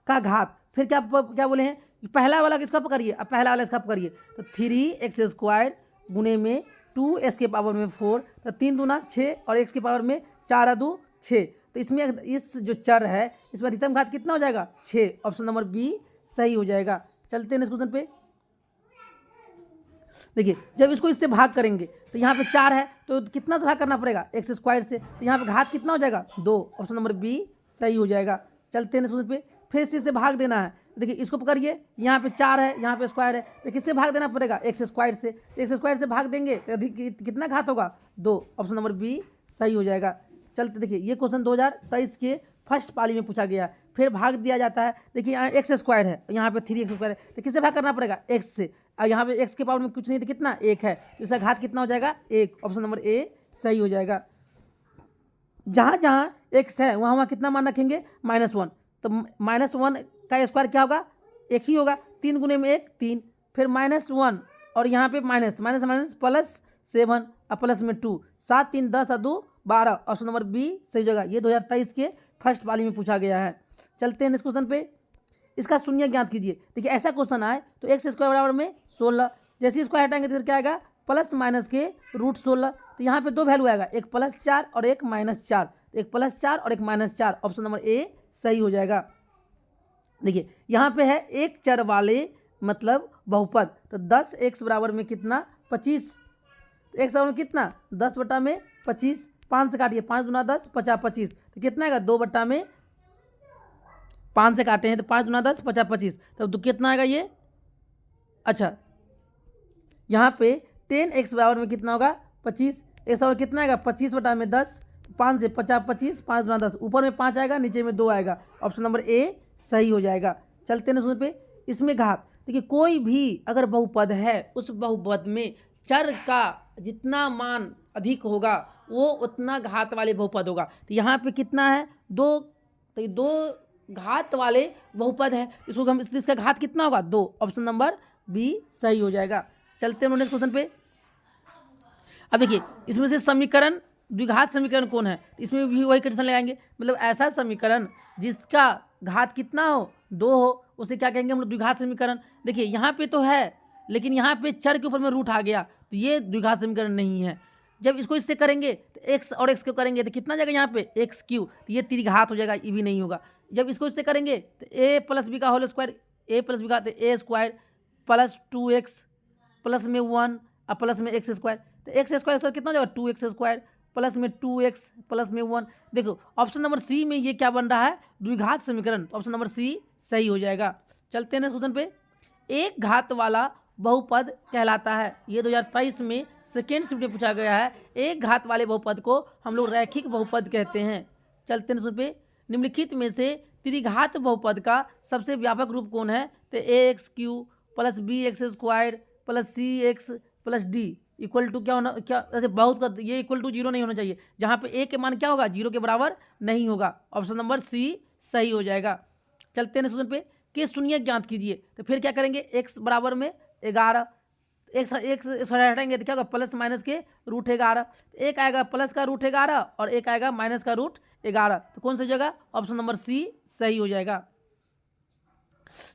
का घात, फिर क्या बोले हैं, पहला वाला किसका पकड़िए, अब पहला वाला इसका पकड़िए, तो 3x स्क्वायर गुने में 2x के पावर में 4, तो 3 दूना 6 और x के पावर में 4 2 6, तो इसमें इस जो चर है इसमें अधिकतम घात कितना हो जाएगा, 6। ऑप्शन नंबर बी सही हो जाएगा। चलते हैं नेक्स्ट क्वेश्चन पे। देखिए जब इसको इससे भाग करेंगे तो यहाँ पे 4 है, तो कितना से भाग करना पड़ेगा, एक्स स्क्वायर से, तो यहाँ पे घात कितना हो जाएगा, 2। ऑप्शन नंबर बी सही हो जाएगा। चलते हैं नेक्स्ट क्वेश्चन पे। फिर से इससे भाग देना है, देखिए इसको पकड़िए, यहाँ पे 4 है, यहाँ पे स्क्वायर है, तो किससे भाग देना पड़ेगा, एक्स स्क्वायर से, एक्स स्क्वायर से भाग देंगे तो कितना घात होगा, 2। ऑप्शन नंबर बी सही हो जाएगा। चलते देखिए ये क्वेश्चन 2023 के फर्स्ट पाली में पूछा गया। फिर भाग दिया जाता है, देखिए यहाँ एक्स स्क्वायर है, यहाँ पे 3x स्क्वायर है, तो किससे भाग करना पड़ेगा, एक्स से, और यहाँ पे एक्स के पावर में कुछ नहीं तो कितना 1 है, तो इसका घात कितना हो जाएगा, 1। ऑप्शन नंबर ए सही हो जाएगा। जहाँ जहाँ एक्स है वहाँ वहाँ कितना मान रखेंगे, -1, तो -1 का स्क्वायर क्या होगा, 1 ही होगा, 3 गुने में 1 3, फिर -1 और यहाँ पे माइनस माइनस माइनस प्लस 7 और प्लस में 2, 7 3 10 और 2 12। ऑप्शन नंबर बी सही जगह, ये 2023 के फर्स्ट वाली में पूछा गया है। चलते हैं नेक्स्ट क्वेश्चन पे। इसका शून्य ज्ञात कीजिए। देखिए ऐसा क्वेश्चन आए तो एक्स स्क्वायर बराबर में 16, जैसे इसको हटाएंगे तो क्या आएगा, प्लस माइनस के √16, तो यहाँ पे 2 वैल्यू आएगा, एक +4 और एक -4, एक +4 और एक -4। ऑप्शन नंबर ए सही हो जाएगा। देखिए यहाँ पे है एक चर वाले मतलब बहुपद, तो 10x बराबर में कितना, 25, x बराबर में कितना, 10/25, 5 से काटिए, 5 दूना 10 50 25, तो कितना आएगा, 2/में 5 से काटे हैं तो 5 दूना 10 50 25, तो कितना आएगा ये, अच्छा यहाँ पे 10x बराबर में कितना होगा, 25, x बराबर कितना आएगा, 25/10, 5 से 50 25, 5 दूना 10, ऊपर में 5 आएगा, नीचे में 2 आएगा। ऑप्शन नंबर ए सही हो जाएगा। चलते हैं ना पे। इसमें घात, देखिए कोई भी अगर बहुपद है उस बहुपद में चर का जितना मान अधिक होगा वो उतना घात वाले बहुपद होगा। तो यहाँ पे कितना है, 2, तो ये 2 घात वाले बहुपद है, इसको हम इसका घात कितना होगा, 2। ऑप्शन नंबर बी सही हो जाएगा। चलते हैं नेक्स्ट क्वेश्चन पे। अब देखिए इसमें से समीकरण द्विघात समीकरण कौन है, इसमें भी वही कंडीशन लगाएंगे, मतलब ऐसा समीकरण जिसका घात कितना हो, 2 हो, उसे क्या कहेंगे हम लोग, द्विघात समीकरण। देखिए यहाँ पे तो है लेकिन यहाँ पे चर के ऊपर में रूट आ गया, तो ये द्विघात समीकरण नहीं है। जब इसको इससे करेंगे तो x और x को करेंगे तो कितना जाएगा यहाँ पे, x3, तो ये त्रिघात हो जाएगा, ये भी नहीं होगा। जब इसको इससे करेंगे तो a + b का होल स्क्वायर, a + b का a square plus 2x plus में 1 और प्लस में x स्क्वायर, तो x स्क्वायर कितना हो जाएगा, 2x स्क्वायर प्लस में 2x प्लस में 1। देखो ऑप्शन नंबर सी में ये क्या बन रहा है, द्विघात समीकरण। तो ऑप्शन नंबर सी सही हो जाएगा। चलते हैं नेक्स्ट क्वेश्चन पे। एक घात वाला बहुपद कहलाता है, ये 2023 में सेकेंड शिफ्ट में पूछा गया है। एक घात वाले बहुपद को हम लोग रैखिक बहुपद कहते हैं। चलते हैं नेक्स्ट पे। निम्नलिखित में से त्रिघात बहुपद का सबसे व्यापक रूप कौन है, तो ax³ plus bx² plus cx plus d equal to क्या होना, क्या ऐसे बहुत का ये इक्वल टू 0 नहीं होना चाहिए। जहाँ पे a के मान क्या होगा, 0 के बराबर नहीं होगा। ऑप्शन नंबर सी सही हो जाएगा। चलते हैं क्वेश्चन पे कि शून्यक ज्ञात कीजिए। तो फिर क्या करेंगे, x बराबर में 11, एक हटाएंगे तो क्या होगा, प्लस माइनस के √11। एक आएगा प्लस का √11 और एक आएगा माइनस का √11। तो कौन सी जगह, ऑप्शन नंबर सी सही हो जाएगा।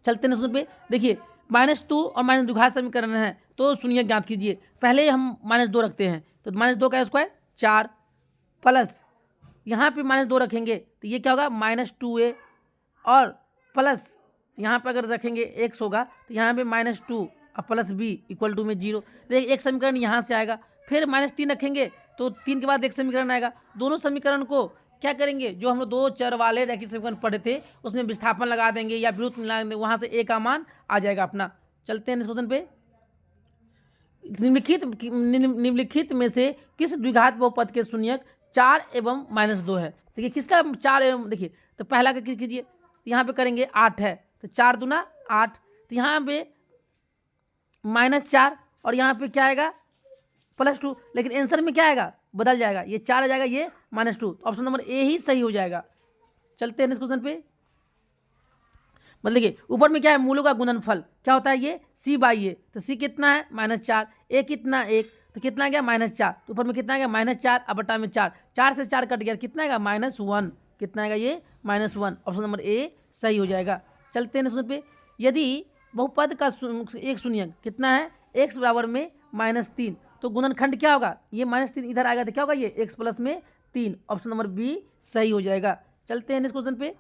चलते हैं क्वेश्चन पे। देखिए -2 और -2 द्विघात समीकरण है, तो शून्य ज्ञात कीजिए। पहले हम -2 रखते हैं, तो -2 का स्क्वायर 4 प्लस यहाँ पे -2 रखेंगे तो ये क्या होगा -2a और प्लस यहाँ पे अगर रखेंगे x होगा तो यहाँ पे -2 और प्लस b इक्वल टू में 0। देखिए एक समीकरण यहाँ से आएगा, फिर -3 रखेंगे तो 3 के बाद एक समीकरण आएगा। दोनों समीकरण को क्या करेंगे, जो हम लोग 2 चर वाले रैखिक समीकरण पढ़े थे उसमें विस्थापन लगा देंगे या व्युत्पन्न लगा देंगे, वहाँ से a का मान आ जाएगा अपना। चलते हैं इस क्वेश्चन पे। निम्नलिखित में से किस द्विघात बहुपद के शून्यक 4 एवं -2 है। देखिए किसका 4 एवं, देखिए तो पहला का कीजिए, तो यहाँ पे करेंगे 8 है, तो 4 दूना 8, तो यहाँ पे -4 और यहाँ पे क्या आएगा +2, लेकिन आंसर में क्या आएगा, बदल जाएगा, ये 4 आ जाएगा, ये -2। तो ऑप्शन नंबर ए ही सही हो जाएगा। चलते हैं इस क्वेश्चन पे। मतलब देखिए ऊपर में क्या है, मूलों का गुणनफल क्या होता है, ये c/a। तो c कितना है -4, a कितना 1, तो कितना आ गया -4, तो ऊपर में कितना आ गया -4 अब बटा में 4, 4 से 4 कट गया, कितना आएगा -1, कितना आएगा ये -1। ऑप्शन नंबर ए सही हो जाएगा। चलते हैं क्वेश्चन पे। यदि बहुपद का एक शून्यक कितना है, x बराबर में -3, तो गुणनखंड क्या होगा, ये -3 इधर आएगा तो क्या होगा, ये x प्लस में 3। ऑप्शन नंबर बी सही हो जाएगा। चलते हैं इस क्वेश्चन पे।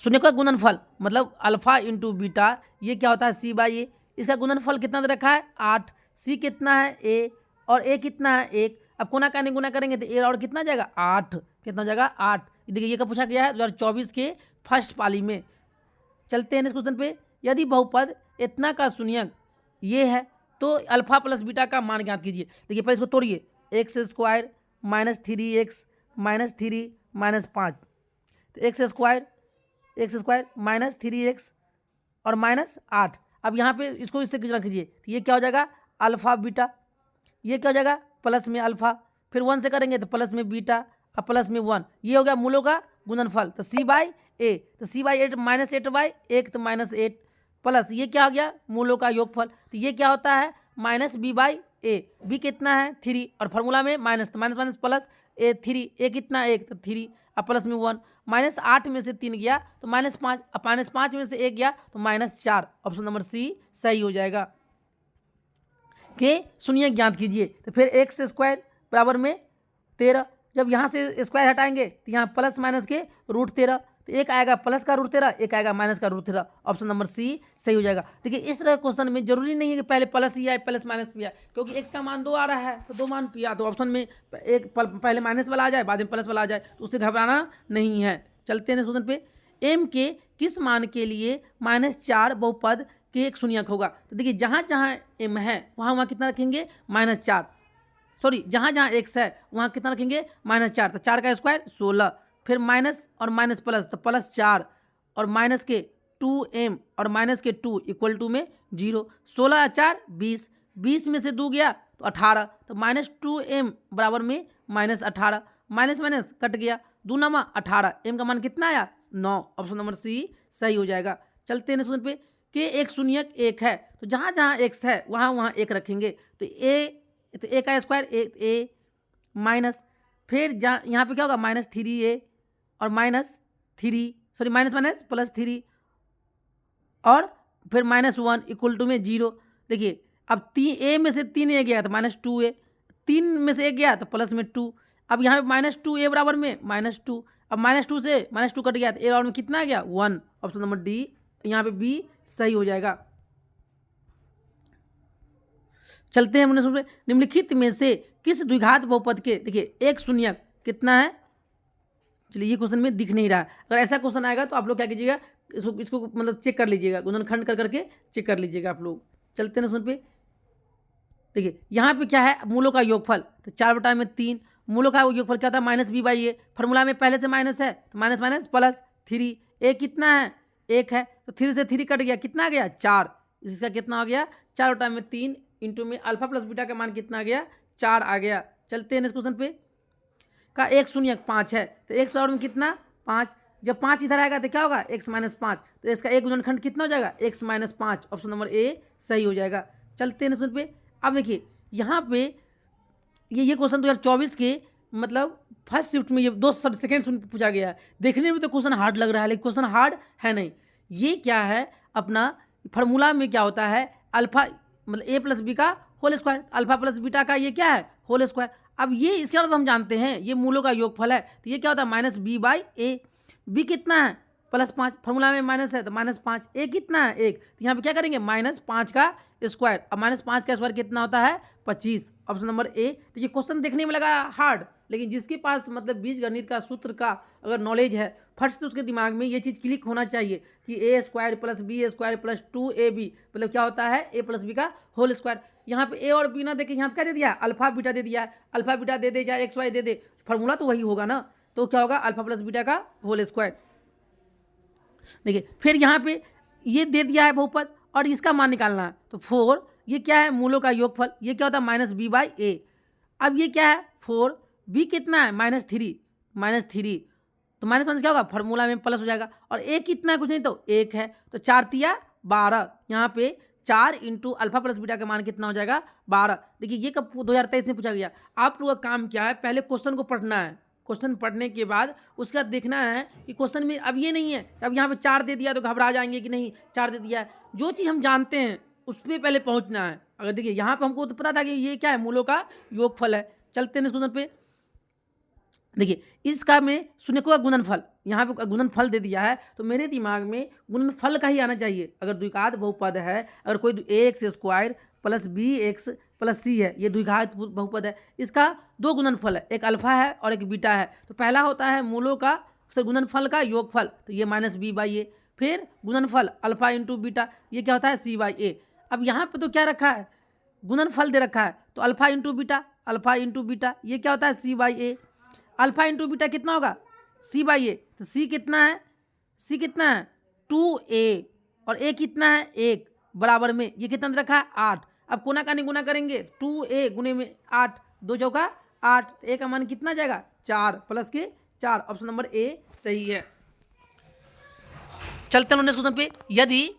शून्य का गुणनफल मतलब अल्फा इंटू बीटा, ये क्या होता है c/a। इसका गुणनफल कितना दे रखा है 8, c कितना है a और a कितना है 1। अब कोना का गुना करेंगे तो a और कितना जाएगा 8, कितना जाएगा 8। देखिए ये कब पूछा गया है 2024 के फर्स्ट पाली में। चलते हैं इस क्वेश्चन पे। यदि बहुपद इतना का शून्यक ये है तो अल्फा प्लस बीटा का मान ज्ञात कीजिए। देखिए पहले इसको तोड़िए, x² - 3x -3 -5, तो x² -3x और -8। अब यहाँ पे इसको इससे गुणा कीजिए तो ये क्या हो जाएगा अल्फा बीटा, ये क्या हो जाएगा प्लस में अल्फा, फिर 1 से करेंगे तो प्लस में बीटा और प्लस में 1, ये हो गया मूलों का गुणनफल। तो c/a, तो c/8 -8/1 तो -8 प्लस ये क्या हो गया मूलों का योगफल, तो ये क्या होता है -b/a। b कितना है 3 और फार्मूला में माइनस, तो माइनस प्लस a 3, a कितना 1 तो 3 और प्लस में 1, -8 में से 3 गया तो -5, अब -5 में से 1 गया तो -4। ऑप्शन नंबर सी सही हो जाएगा। के शून्य ज्ञात कीजिए। तो फिर x² बराबर में 13, जब यहाँ से स्क्वायर हटाएंगे तो यहाँ प्लस माइनस के √13, तो एक आएगा प्लस का √13, एक आएगा माइनस का √13। ऑप्शन नंबर सी सही हो जाएगा। देखिए इस तरह क्वेश्चन में जरूरी नहीं है कि पहले प्लस ही आए प्लस माइनस भी आए, क्योंकि x का मान 2 आ रहा है तो 2 मान पिया, तो ऑप्शन में एक पहले माइनस वाला आ जाए बाद में प्लस वाला आ जाए, तो उससे घबराना नहीं है। चलते हैं क्वेश्चन पे। m के किस मान के लिए -4 बहुपद के एक शून्यक होगा। तो देखिए जहाँ जहाँ m है वहाँ कितना रखेंगे -4, सॉरी जहाँ जहाँ x है वहाँ कितना रखेंगे -4, तो 4 का स्क्वायर 16, फिर माइनस और माइनस प्लस तो +4 और माइनस के 2m और माइनस के 2 इक्वल टू में 0, 16 और 4 20, 20 में से 2 गया तो 18, तो -2m बराबर में -18, माइनस माइनस कट गया, 2 9 18, m का मान कितना आया 9। ऑप्शन नंबर सी सही हो जाएगा। चलते हैं क्वेश्चन पे कि एक शून्यक 1 है, तो जहाँ जहाँ x है वहाँ वहाँ 1 रखेंगे, तो a का स्क्वायर a माइनस, फिर जहाँ यहाँ पे क्या होगा -3a और -3, सॉरी माइनस माइनस +3 और फिर -1 इक्वल टू में 0। देखिए अब a में से 3a गया तो -2a, 3 में से 1 गया तो प्लस में 2, अब यहाँ पे -2a बराबर में -2, अब -2 से -2 कट गया तो a बराबर में कितना आ गया 1। ऑप्शन नंबर डी यहाँ पे बी सही हो जाएगा। चलते हैं निम्नलिखित में से किस द्विघात बहुपद के, देखिए एक शून्यक कितना है, चलिए ये क्वेश्चन में दिख नहीं रहा, अगर ऐसा क्वेश्चन आएगा तो आप लोग क्या कीजिएगा, इसको मतलब चेक कर लीजिएगा, गुणनखंड कर करके चेक कर लीजिएगा आप लोग। चलते हैं क्वेश्चन पे, देखिए यहाँ पे क्या है, मूलों का योगफल, तो 4/3, मूलों का योगफल क्या था, -b/a, फॉर्मूला में पहले से माइनस है तो माइनस माइनस प्लस 3, a कितना है, 1 है, तो 3 से 3 कट गया, कितना आ गया 4, इसका कितना हो गया 4/3 इंटू में अल्फा प्लस बीटा का मान कितना आ गया 4 आ गया। चलते हैं इस क्वेश्चन पे, का एक शून्यक 5 है, तो एक बराबर में कितना 5, जब 5 इधर आएगा तो क्या होगा x - 5, तो इसका एक गुणनखंड कितना हो जाएगा x - 5, ऑप्शन नंबर ए सही हो जाएगा। चलते हैं क्वेश्चन पे, अब देखिए यहाँ पे ये क्वेश्चन 2024 के मतलब फर्स्ट शिफ्ट में ये 2 सेकेंड में पूछा गया है, देखने में तो क्वेश्चन हार्ड लग रहा है लेकिन क्वेश्चन हार्ड है नहीं। ये क्या है, अपना फार्मूला में क्या होता है, अल्फा मतलब a प्लस बी का whole square, alpha plus beta का ये क्या है होल स्क्वायर। अब ये इसके बाद हम जानते हैं ये मूलों का योगफल है, तो ये क्या होता है -b/a, b कितना है +5, फार्मूला में माइनस है तो -5, a कितना है 1, तो यहाँ पे क्या करेंगे -5 का स्क्वायर, अब -5 का स्क्वायर कितना होता है 25, ऑप्शन नंबर ए। तो ये क्वेश्चन देखने में लगा हार्ड, लेकिन जिसके पास मतलब बीज गणित का सूत्र का अगर नॉलेज है फट से उसके दिमाग में ये चीज़ क्लिक होना चाहिए कि a² + b² + 2ab मतलब क्या होता है a प्लस बी का होल स्क्वायर। यहाँ पे a और b ना देखे, यहाँ पे क्या दे दिया अल्फा बीटा दे दिया है, अल्फा बीटा दे दे या XY दे दे, फार्मूला तो वही होगा ना, तो क्या होगा अल्फा प्लस बीटा का होल स्क्वायर। देखिए फिर यहाँ पे ये दे दिया है बहुपद और इसका मान निकालना है, तो 4 ये क्या है मूलों का योगफल, ये क्या होता है -b/a, अब ये क्या है 4, b कितना है -3, तो माइनस माइनस क्या होगा फार्मूला में प्लस हो जाएगा, और a कितना है कुछ नहीं तो 1 है, तो 4 तिया 12, यहाँ पे 4 इंटू अल्फा प्लस बीटा का मान कितना हो जाएगा 12। देखिए ये कब 2023 में पूछा गया, आप लोगों का काम क्या है पहले क्वेश्चन को पढ़ना है, क्वेश्चन पढ़ने के बाद उसके बाद देखना है कि क्वेश्चन में अब ये नहीं है अब यहाँ पे 4 दे दिया तो घबरा जाएंगे कि नहीं 4 दे दिया है, जो चीज़ हम जानते हैं उस पर पहले पहुँचना है। अगर देखिए यहाँ पे हमको तो पता था कि ये क्या है मूलों का योगफल है। चलते हैं इस क्वेश्चन पे, देखिए इसका में शून्यकों का गुणनफल, यहाँ पे गुणनफल दे दिया है तो मेरे दिमाग में गुणनफल का ही आना चाहिए। अगर द्विघात बहुपद है, अगर कोई ax² + bx + c है, ये द्विघात बहुपद है, इसका 2 गुणनफल है, एक अल्फा है और एक बीटा है, तो पहला होता है मूलों का गुणनफल का योगफल, तो ये -b/a, फिर गुणनफल अल्फा इंटू बीटा, ये क्या होता है c/a। अब यहाँ पे तो क्या रखा है गुणनफल दे रखा है, तो अल्फा इंटू बीटा ये क्या होता है c/a, अल्फा इंटू बीटा कितना होगा c/a, तो c कितना है 2a और a कितना है 1 बराबर में ये कितना रखा है 8। अब कोना का गुना करेंगे 2a गुने में 8, 2 चौका 8, तो a का मान कितना जाएगा 4 प्लस के 4, ऑप्शन नंबर ए सही है। चलते हैं नेक्स्ट क्वेश्चन पे, यदि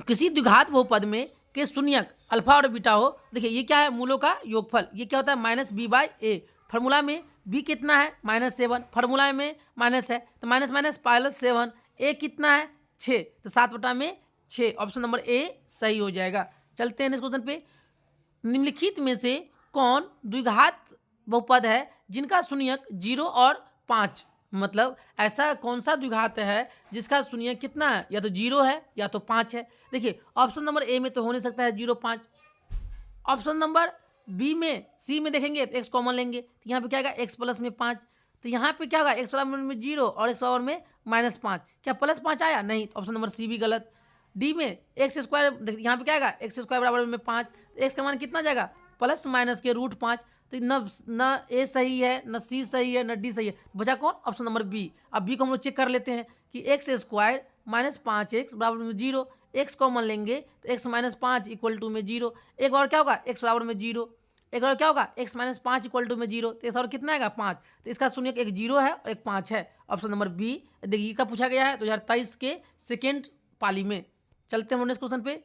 किसी द्विघात बहुपद में के शून्यक अल्फा और बीटा हो, देखिए ये क्या है मूलों का योगफल, ये क्या होता है -b/a, फार्मूला में b कितना है -7, फार्मूला में माइनस है तो माइनस माइनस +7, a कितना है 6, तो 7/6, ऑप्शन नंबर ए सही हो जाएगा। चलते हैं नेक्स्ट क्वेश्चन पे, निम्नलिखित में से कौन द्विघात बहुपद है जिनका शून्यक 0 और 5, मतलब ऐसा कौन सा द्विघात है जिसका शून्यक कितना है या तो 0 है या तो 5 है। देखिए ऑप्शन नंबर ए में तो हो नहीं सकता है 0 5, ऑप्शन नंबर बी में सी में देखेंगे तो x कॉमन लेंगे तो यहाँ पे क्या आएगा x प्लस में 5, तो यहाँ पे क्या होगा x बराबर में 0 और x बराबर में -5, क्या +5 आया नहीं, तो ऑप्शन नंबर सी भी गलत। डी में x², यहाँ पे क्या आएगा x² बराबर में 5, तो x का मान कितना जाएगा ±√5, तो न ए सही है न सी सही है न डी सही है, बचा कौन ऑप्शन नंबर बी। अब बी को हम लोग चेक कर लेते हैं कि x² - 5x बराबर में 0, x कॉमन लेंगे तो x - 5 = में 0, एक बार क्या होगा x बराबर में 0, एक बार क्या होगा x - 5 = में 0, तो इस बार कितना आएगा 5, तो इसका शून्यक एक 0 है और एक 5 है, ऑप्शन नंबर बी। देखिए कब पूछा गया है 2023 के सेकेंड पाली में। चलते हैं नेक्स्ट क्वेश्चन पे,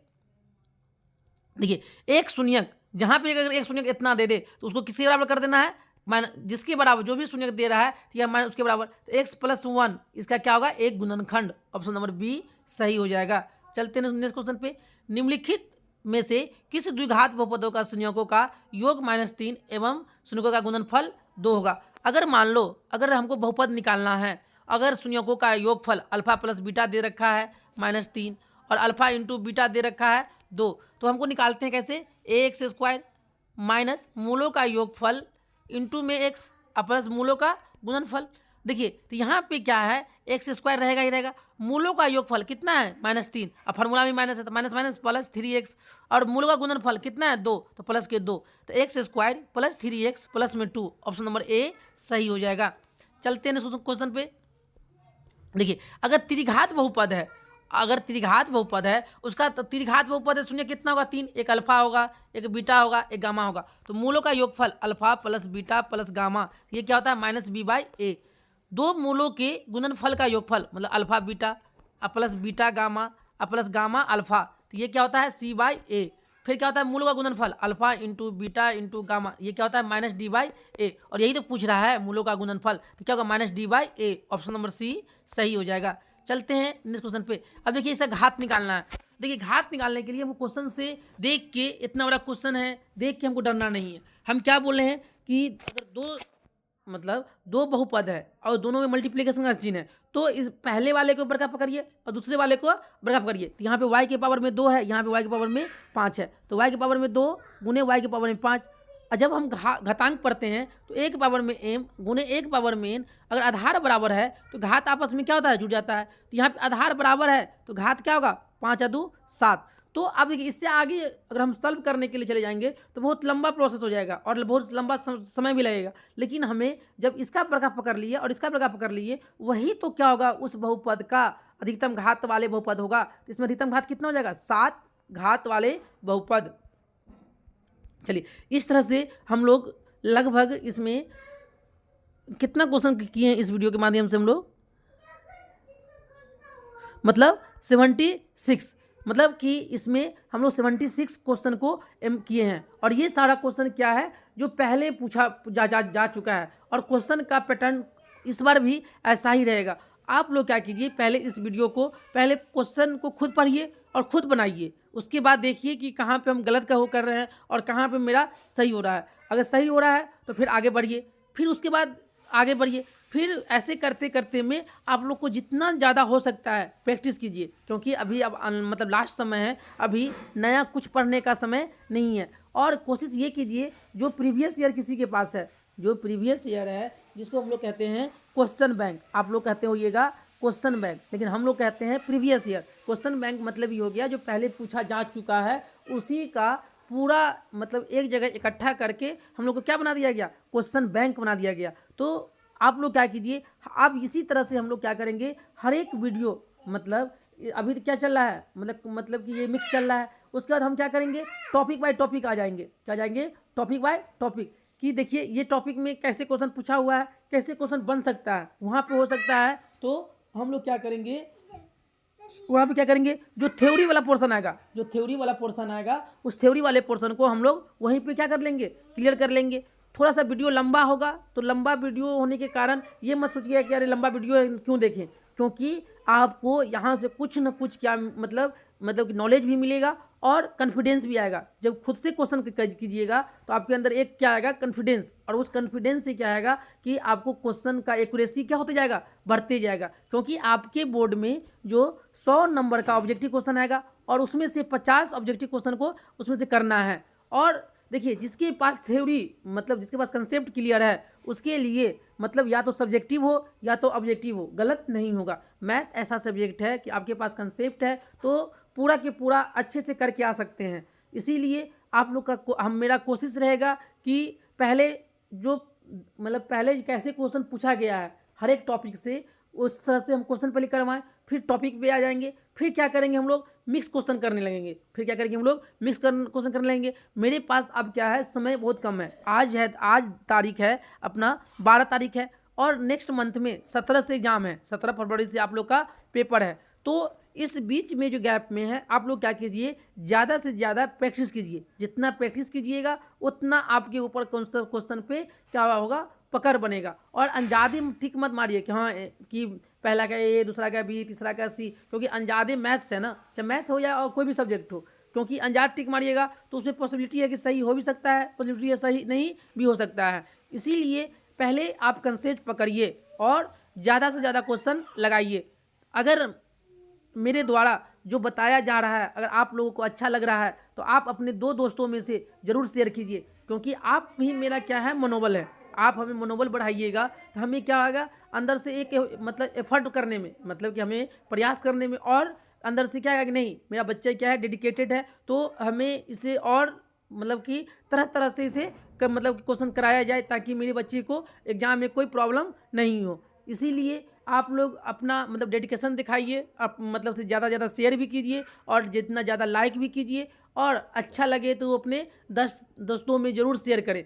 देखिए एक शून्यक, जहाँ पे अगर एक शून्यक इतना दे दे तो उसको किसके बराबर कर देना है जिसके बराबर जो भी शून्यक दे रहा है तो यह उसके बराबर, तो x + 1 इसका क्या होगा एक गुणनखंड, ऑप्शन नंबर बी सही हो जाएगा। चलते हैं नेक्स्ट क्वेश्चन पे, निम्नलिखित में से किस द्विघात बहुपदों का शून्यकों का योग -3 एवं शून्यकों का गुणनफल 2 होगा। अगर मान लो अगर हमको बहुपद निकालना है, अगर शून्यकों का योगफल अल्फा प्लस बीटा दे रखा है -3 और अल्फा इंटू बीटा दे रखा है 2, तो हमको निकालते हैं कैसे ax² माइनस मूलों का योगफल इंटू में एक्स प्लस मूलों का गुणनफल। देखिए तो यहाँ पे क्या है, एक्स स्क्वायर रहेगा ही रहेगा, मूलों का योगफल कितना है -3, अब फार्मूला में माइनस है तो माइनस माइनस प्लस 3x, और मूलों का गुणनफल कितना है 2, तो प्लस के 2, तो x square plus 3x plus में 2, ऑप्शन नंबर ए सही हो जाएगा। चलते हैं क्वेश्चन पे। देखिए अगर त्रिघात बहुपद है, अगर त्रिघात बहुपद है उसका तो त्रिघात बहुपद है, सुनिए कितना होगा 3, एक अल्फा होगा, एक बीटा होगा, एक गामा होगा, तो मूलों का योगफल alpha plus beta plus gamma, ये क्या होता है -b/a। दो मूलों के गुणनफल का योगफल मतलब alpha beta plus beta gamma plus gamma alpha, तो ये क्या होता है c/a। फिर क्या होता है मूलों का गुणनफल alpha into beta into gamma, ये क्या होता है -d/a, और यही तो पूछ रहा है मूलों का गुणनफल, तो क्या होगा -d/a, ऑप्शन नंबर सी सही हो जाएगा। चलते हैं नेक्स्ट क्वेश्चन पे। अब देखिए इसे घात निकालना है। देखिए घात निकालने के लिए हमको क्वेश्चन से देख के, इतना बड़ा क्वेश्चन है देख के हमको डरना नहीं है। हम क्या बोल रहे हैं कि अगर दो बहुपद है और दोनों में मल्टीप्लिकेशन का चिन्ह है, तो इस पहले वाले को बड़का पकड़िए और दूसरे वाले को बड़का पकड़िए। तो यहाँ पे y के पावर में 2 है, यहाँ पे y के पावर में 5 है, तो y के पावर में 2 गुने y के पावर में 5। और जब हम घातांक पढ़ते हैं तो एक पावर में m गुने एक पावर में n, अगर आधार बराबर है तो घात आपस में क्या होता है, जुड़ जाता है। तो यहाँ पे आधार बराबर है तो घात क्या होगा 5 × 2 = 7। तो अब देखिए इससे आगे अगर हम सॉल्व करने के लिए चले जाएंगे तो बहुत लंबा प्रोसेस हो जाएगा और बहुत लंबा समय भी लगेगा, लेकिन हमें जब इसका बड़का पकड़ लिए और इसका बड़का पकड़ लिए, वही तो क्या होगा उस बहुपद का अधिकतम घात वाले बहुपद होगा। तो इसमें अधिकतम घात कितना हो जाएगा 7 घात वाले बहुपद। चलिए इस तरह से हम लोग लगभग इसमें कितना क्वेश्चन किए हैं इस वीडियो के माध्यम से हम लोग, मतलब 76, मतलब कि इसमें हम लोग 76 क्वेश्चन को किए हैं। और ये सारा क्वेश्चन क्या है जो पहले पूछा जा चुका है, और क्वेश्चन का पैटर्न इस बार भी ऐसा ही रहेगा। आप लोग क्या कीजिए, पहले इस वीडियो को, पहले क्वेश्चन को खुद पढ़िए और खुद बनाइए, उसके बाद देखिए कि कहाँ पे हम गलत कर रहे हैं और कहाँ पे मेरा सही हो रहा है। अगर सही हो रहा है तो फिर आगे बढ़िए, फिर उसके बाद आगे बढ़िए, फिर ऐसे करते करते में आप लोग को जितना ज़्यादा हो सकता है प्रैक्टिस कीजिए, क्योंकि अभी अब मतलब लास्ट समय है, अभी नया कुछ पढ़ने का समय नहीं है। और कोशिश ये कीजिए जो प्रीवियस ईयर किसी के पास है, जो प्रीवियस ईयर है जिसको हम लोग कहते हैं क्वेश्चन बैंक, आप लोग कहते होइएगा क्वेश्चन बैंक, लेकिन हम लोग कहते हैं प्रीवियस ईयर। क्वेश्चन बैंक मतलब ये हो गया जो पहले पूछा जा चुका है, उसी का पूरा मतलब एक जगह इकट्ठा करके हम लोग को क्या बना दिया गया, क्वेश्चन बैंक बना दिया गया। तो आप लोग क्या कीजिए, आप इसी तरह से हम लोग क्या करेंगे, हर एक वीडियो मतलब अभी क्या चल रहा है, मतलब कि ये मिक्स चल रहा है, उसके बाद हम क्या करेंगे टॉपिक बाय टॉपिक आ जाएंगे, क्या जाएंगे टॉपिक बाय टॉपिक, कि देखिए ये टॉपिक में कैसे क्वेश्चन पूछा हुआ है, कैसे क्वेश्चन बन सकता है, वहाँ पे हो सकता है। तो हम लोग क्या करेंगे, वहाँ पे क्या करेंगे, जो थ्योरी वाला पोर्शन आएगा, जो थ्योरी वाला पोर्शन आएगा, उस थ्योरी वाले पोर्शन को हम लोग वहीं पे क्या कर लेंगे, क्लियर कर लेंगे। थोड़ा सा वीडियो लंबा होगा, तो लंबा वीडियो होने के कारण ये मत सोचिए कि अरे लंबा वीडियो है क्यों देखें, क्योंकि आपको यहाँ से कुछ न कुछ क्या मतलब कि नॉलेज भी मिलेगा और कॉन्फिडेंस भी आएगा। जब खुद से क्वेश्चन कीजिएगा तो आपके अंदर एक क्या आएगा, कॉन्फिडेंस, और उस कॉन्फिडेंस से क्या आएगा कि आपको क्वेश्चन का एक्यूरेसी क्या होते जाएगा, बढ़ते जाएगा। क्योंकि आपके बोर्ड में जो 100 नंबर का ऑब्जेक्टिव क्वेश्चन आएगा और उसमें से 50 ऑब्जेक्टिव क्वेश्चन को उसमें से करना है। और देखिए जिसके पास थ्योरी मतलब जिसके पास कंसेप्ट क्लियर है, उसके लिए मतलब या तो सब्जेक्टिव हो या तो ऑब्जेक्टिव हो, गलत नहीं होगा। मैथ ऐसा सब्जेक्ट है कि आपके पास कंसेप्ट है तो पूरा के पूरा अच्छे से करके आ सकते हैं। इसीलिए आप लोग का मेरा कोशिश रहेगा कि पहले जो मतलब पहले कैसे क्वेश्चन पूछा गया है हर एक टॉपिक से, उस तरह से हम क्वेश्चन पहले करवाएं, फिर टॉपिक पे आ जाएंगे, फिर क्या करेंगे हम लोग मिक्स क्वेश्चन करने लगेंगे, फिर क्या करेंगे हम लोग मिक्स क्वेश्चन करने लगेंगे। मेरे पास अब क्या है, समय बहुत कम है, आज तारीख है अपना 12 तारीख है और नेक्स्ट मंथ में 17 से एग्जाम है, 17 फरवरी से आप लोग का पेपर है। तो इस बीच में जो गैप में है आप लोग क्या कीजिए, ज़्यादा से ज़्यादा प्रैक्टिस कीजिए, जितना प्रैक्टिस कीजिएगा उतना आपके ऊपर क्वेश्चन पे क्या होगा, पकड़ बनेगा। और अंजादे ठीक मत मारिए कि हाँ कि पहला का ए, दूसरा का बी, तीसरा का सी, क्योंकि अंजादे मैथ्स है ना, चाहे मैथ हो या और कोई भी सब्जेक्ट हो, क्योंकि अंजाद टिक मारिएगा तो उसमें पॉसिबिलिटी है कि सही हो भी सकता है, पॉसिबिलिटी है सही नहीं भी हो सकता है। इसीलिए पहले आप कंसेप्ट पकड़िए और ज़्यादा से ज़्यादा क्वेश्चन लगाइए। अगर मेरे द्वारा जो बताया जा रहा है अगर आप लोगों को अच्छा लग रहा है तो आप अपने 2 दोस्तों में से ज़रूर शेयर कीजिए। क्योंकि आप ही मेरा क्या है मनोबल है। आप हमें मनोबल बढ़ाइएगा तो हमें क्या होगा अंदर से एक मतलब एफर्ट करने में, मतलब कि हमें प्रयास करने में, और अंदर से क्या है कि नहीं मेरा बच्चा क्या है डेडिकेटेड है, तो हमें इसे और मतलब कि तरह तरह से इसे मतलब क्वेश्चन कराया जाए ताकि मेरे बच्चे को एग्जाम में कोई प्रॉब्लम नहीं हो। इसीलिए आप लोग अपना मतलब डेडिकेशन दिखाइए, आप मतलब से ज़्यादा शेयर भी कीजिए और जितना ज़्यादा लाइक भी कीजिए, और अच्छा लगे तो अपने 10 दोस्तों में ज़रूर शेयर करें।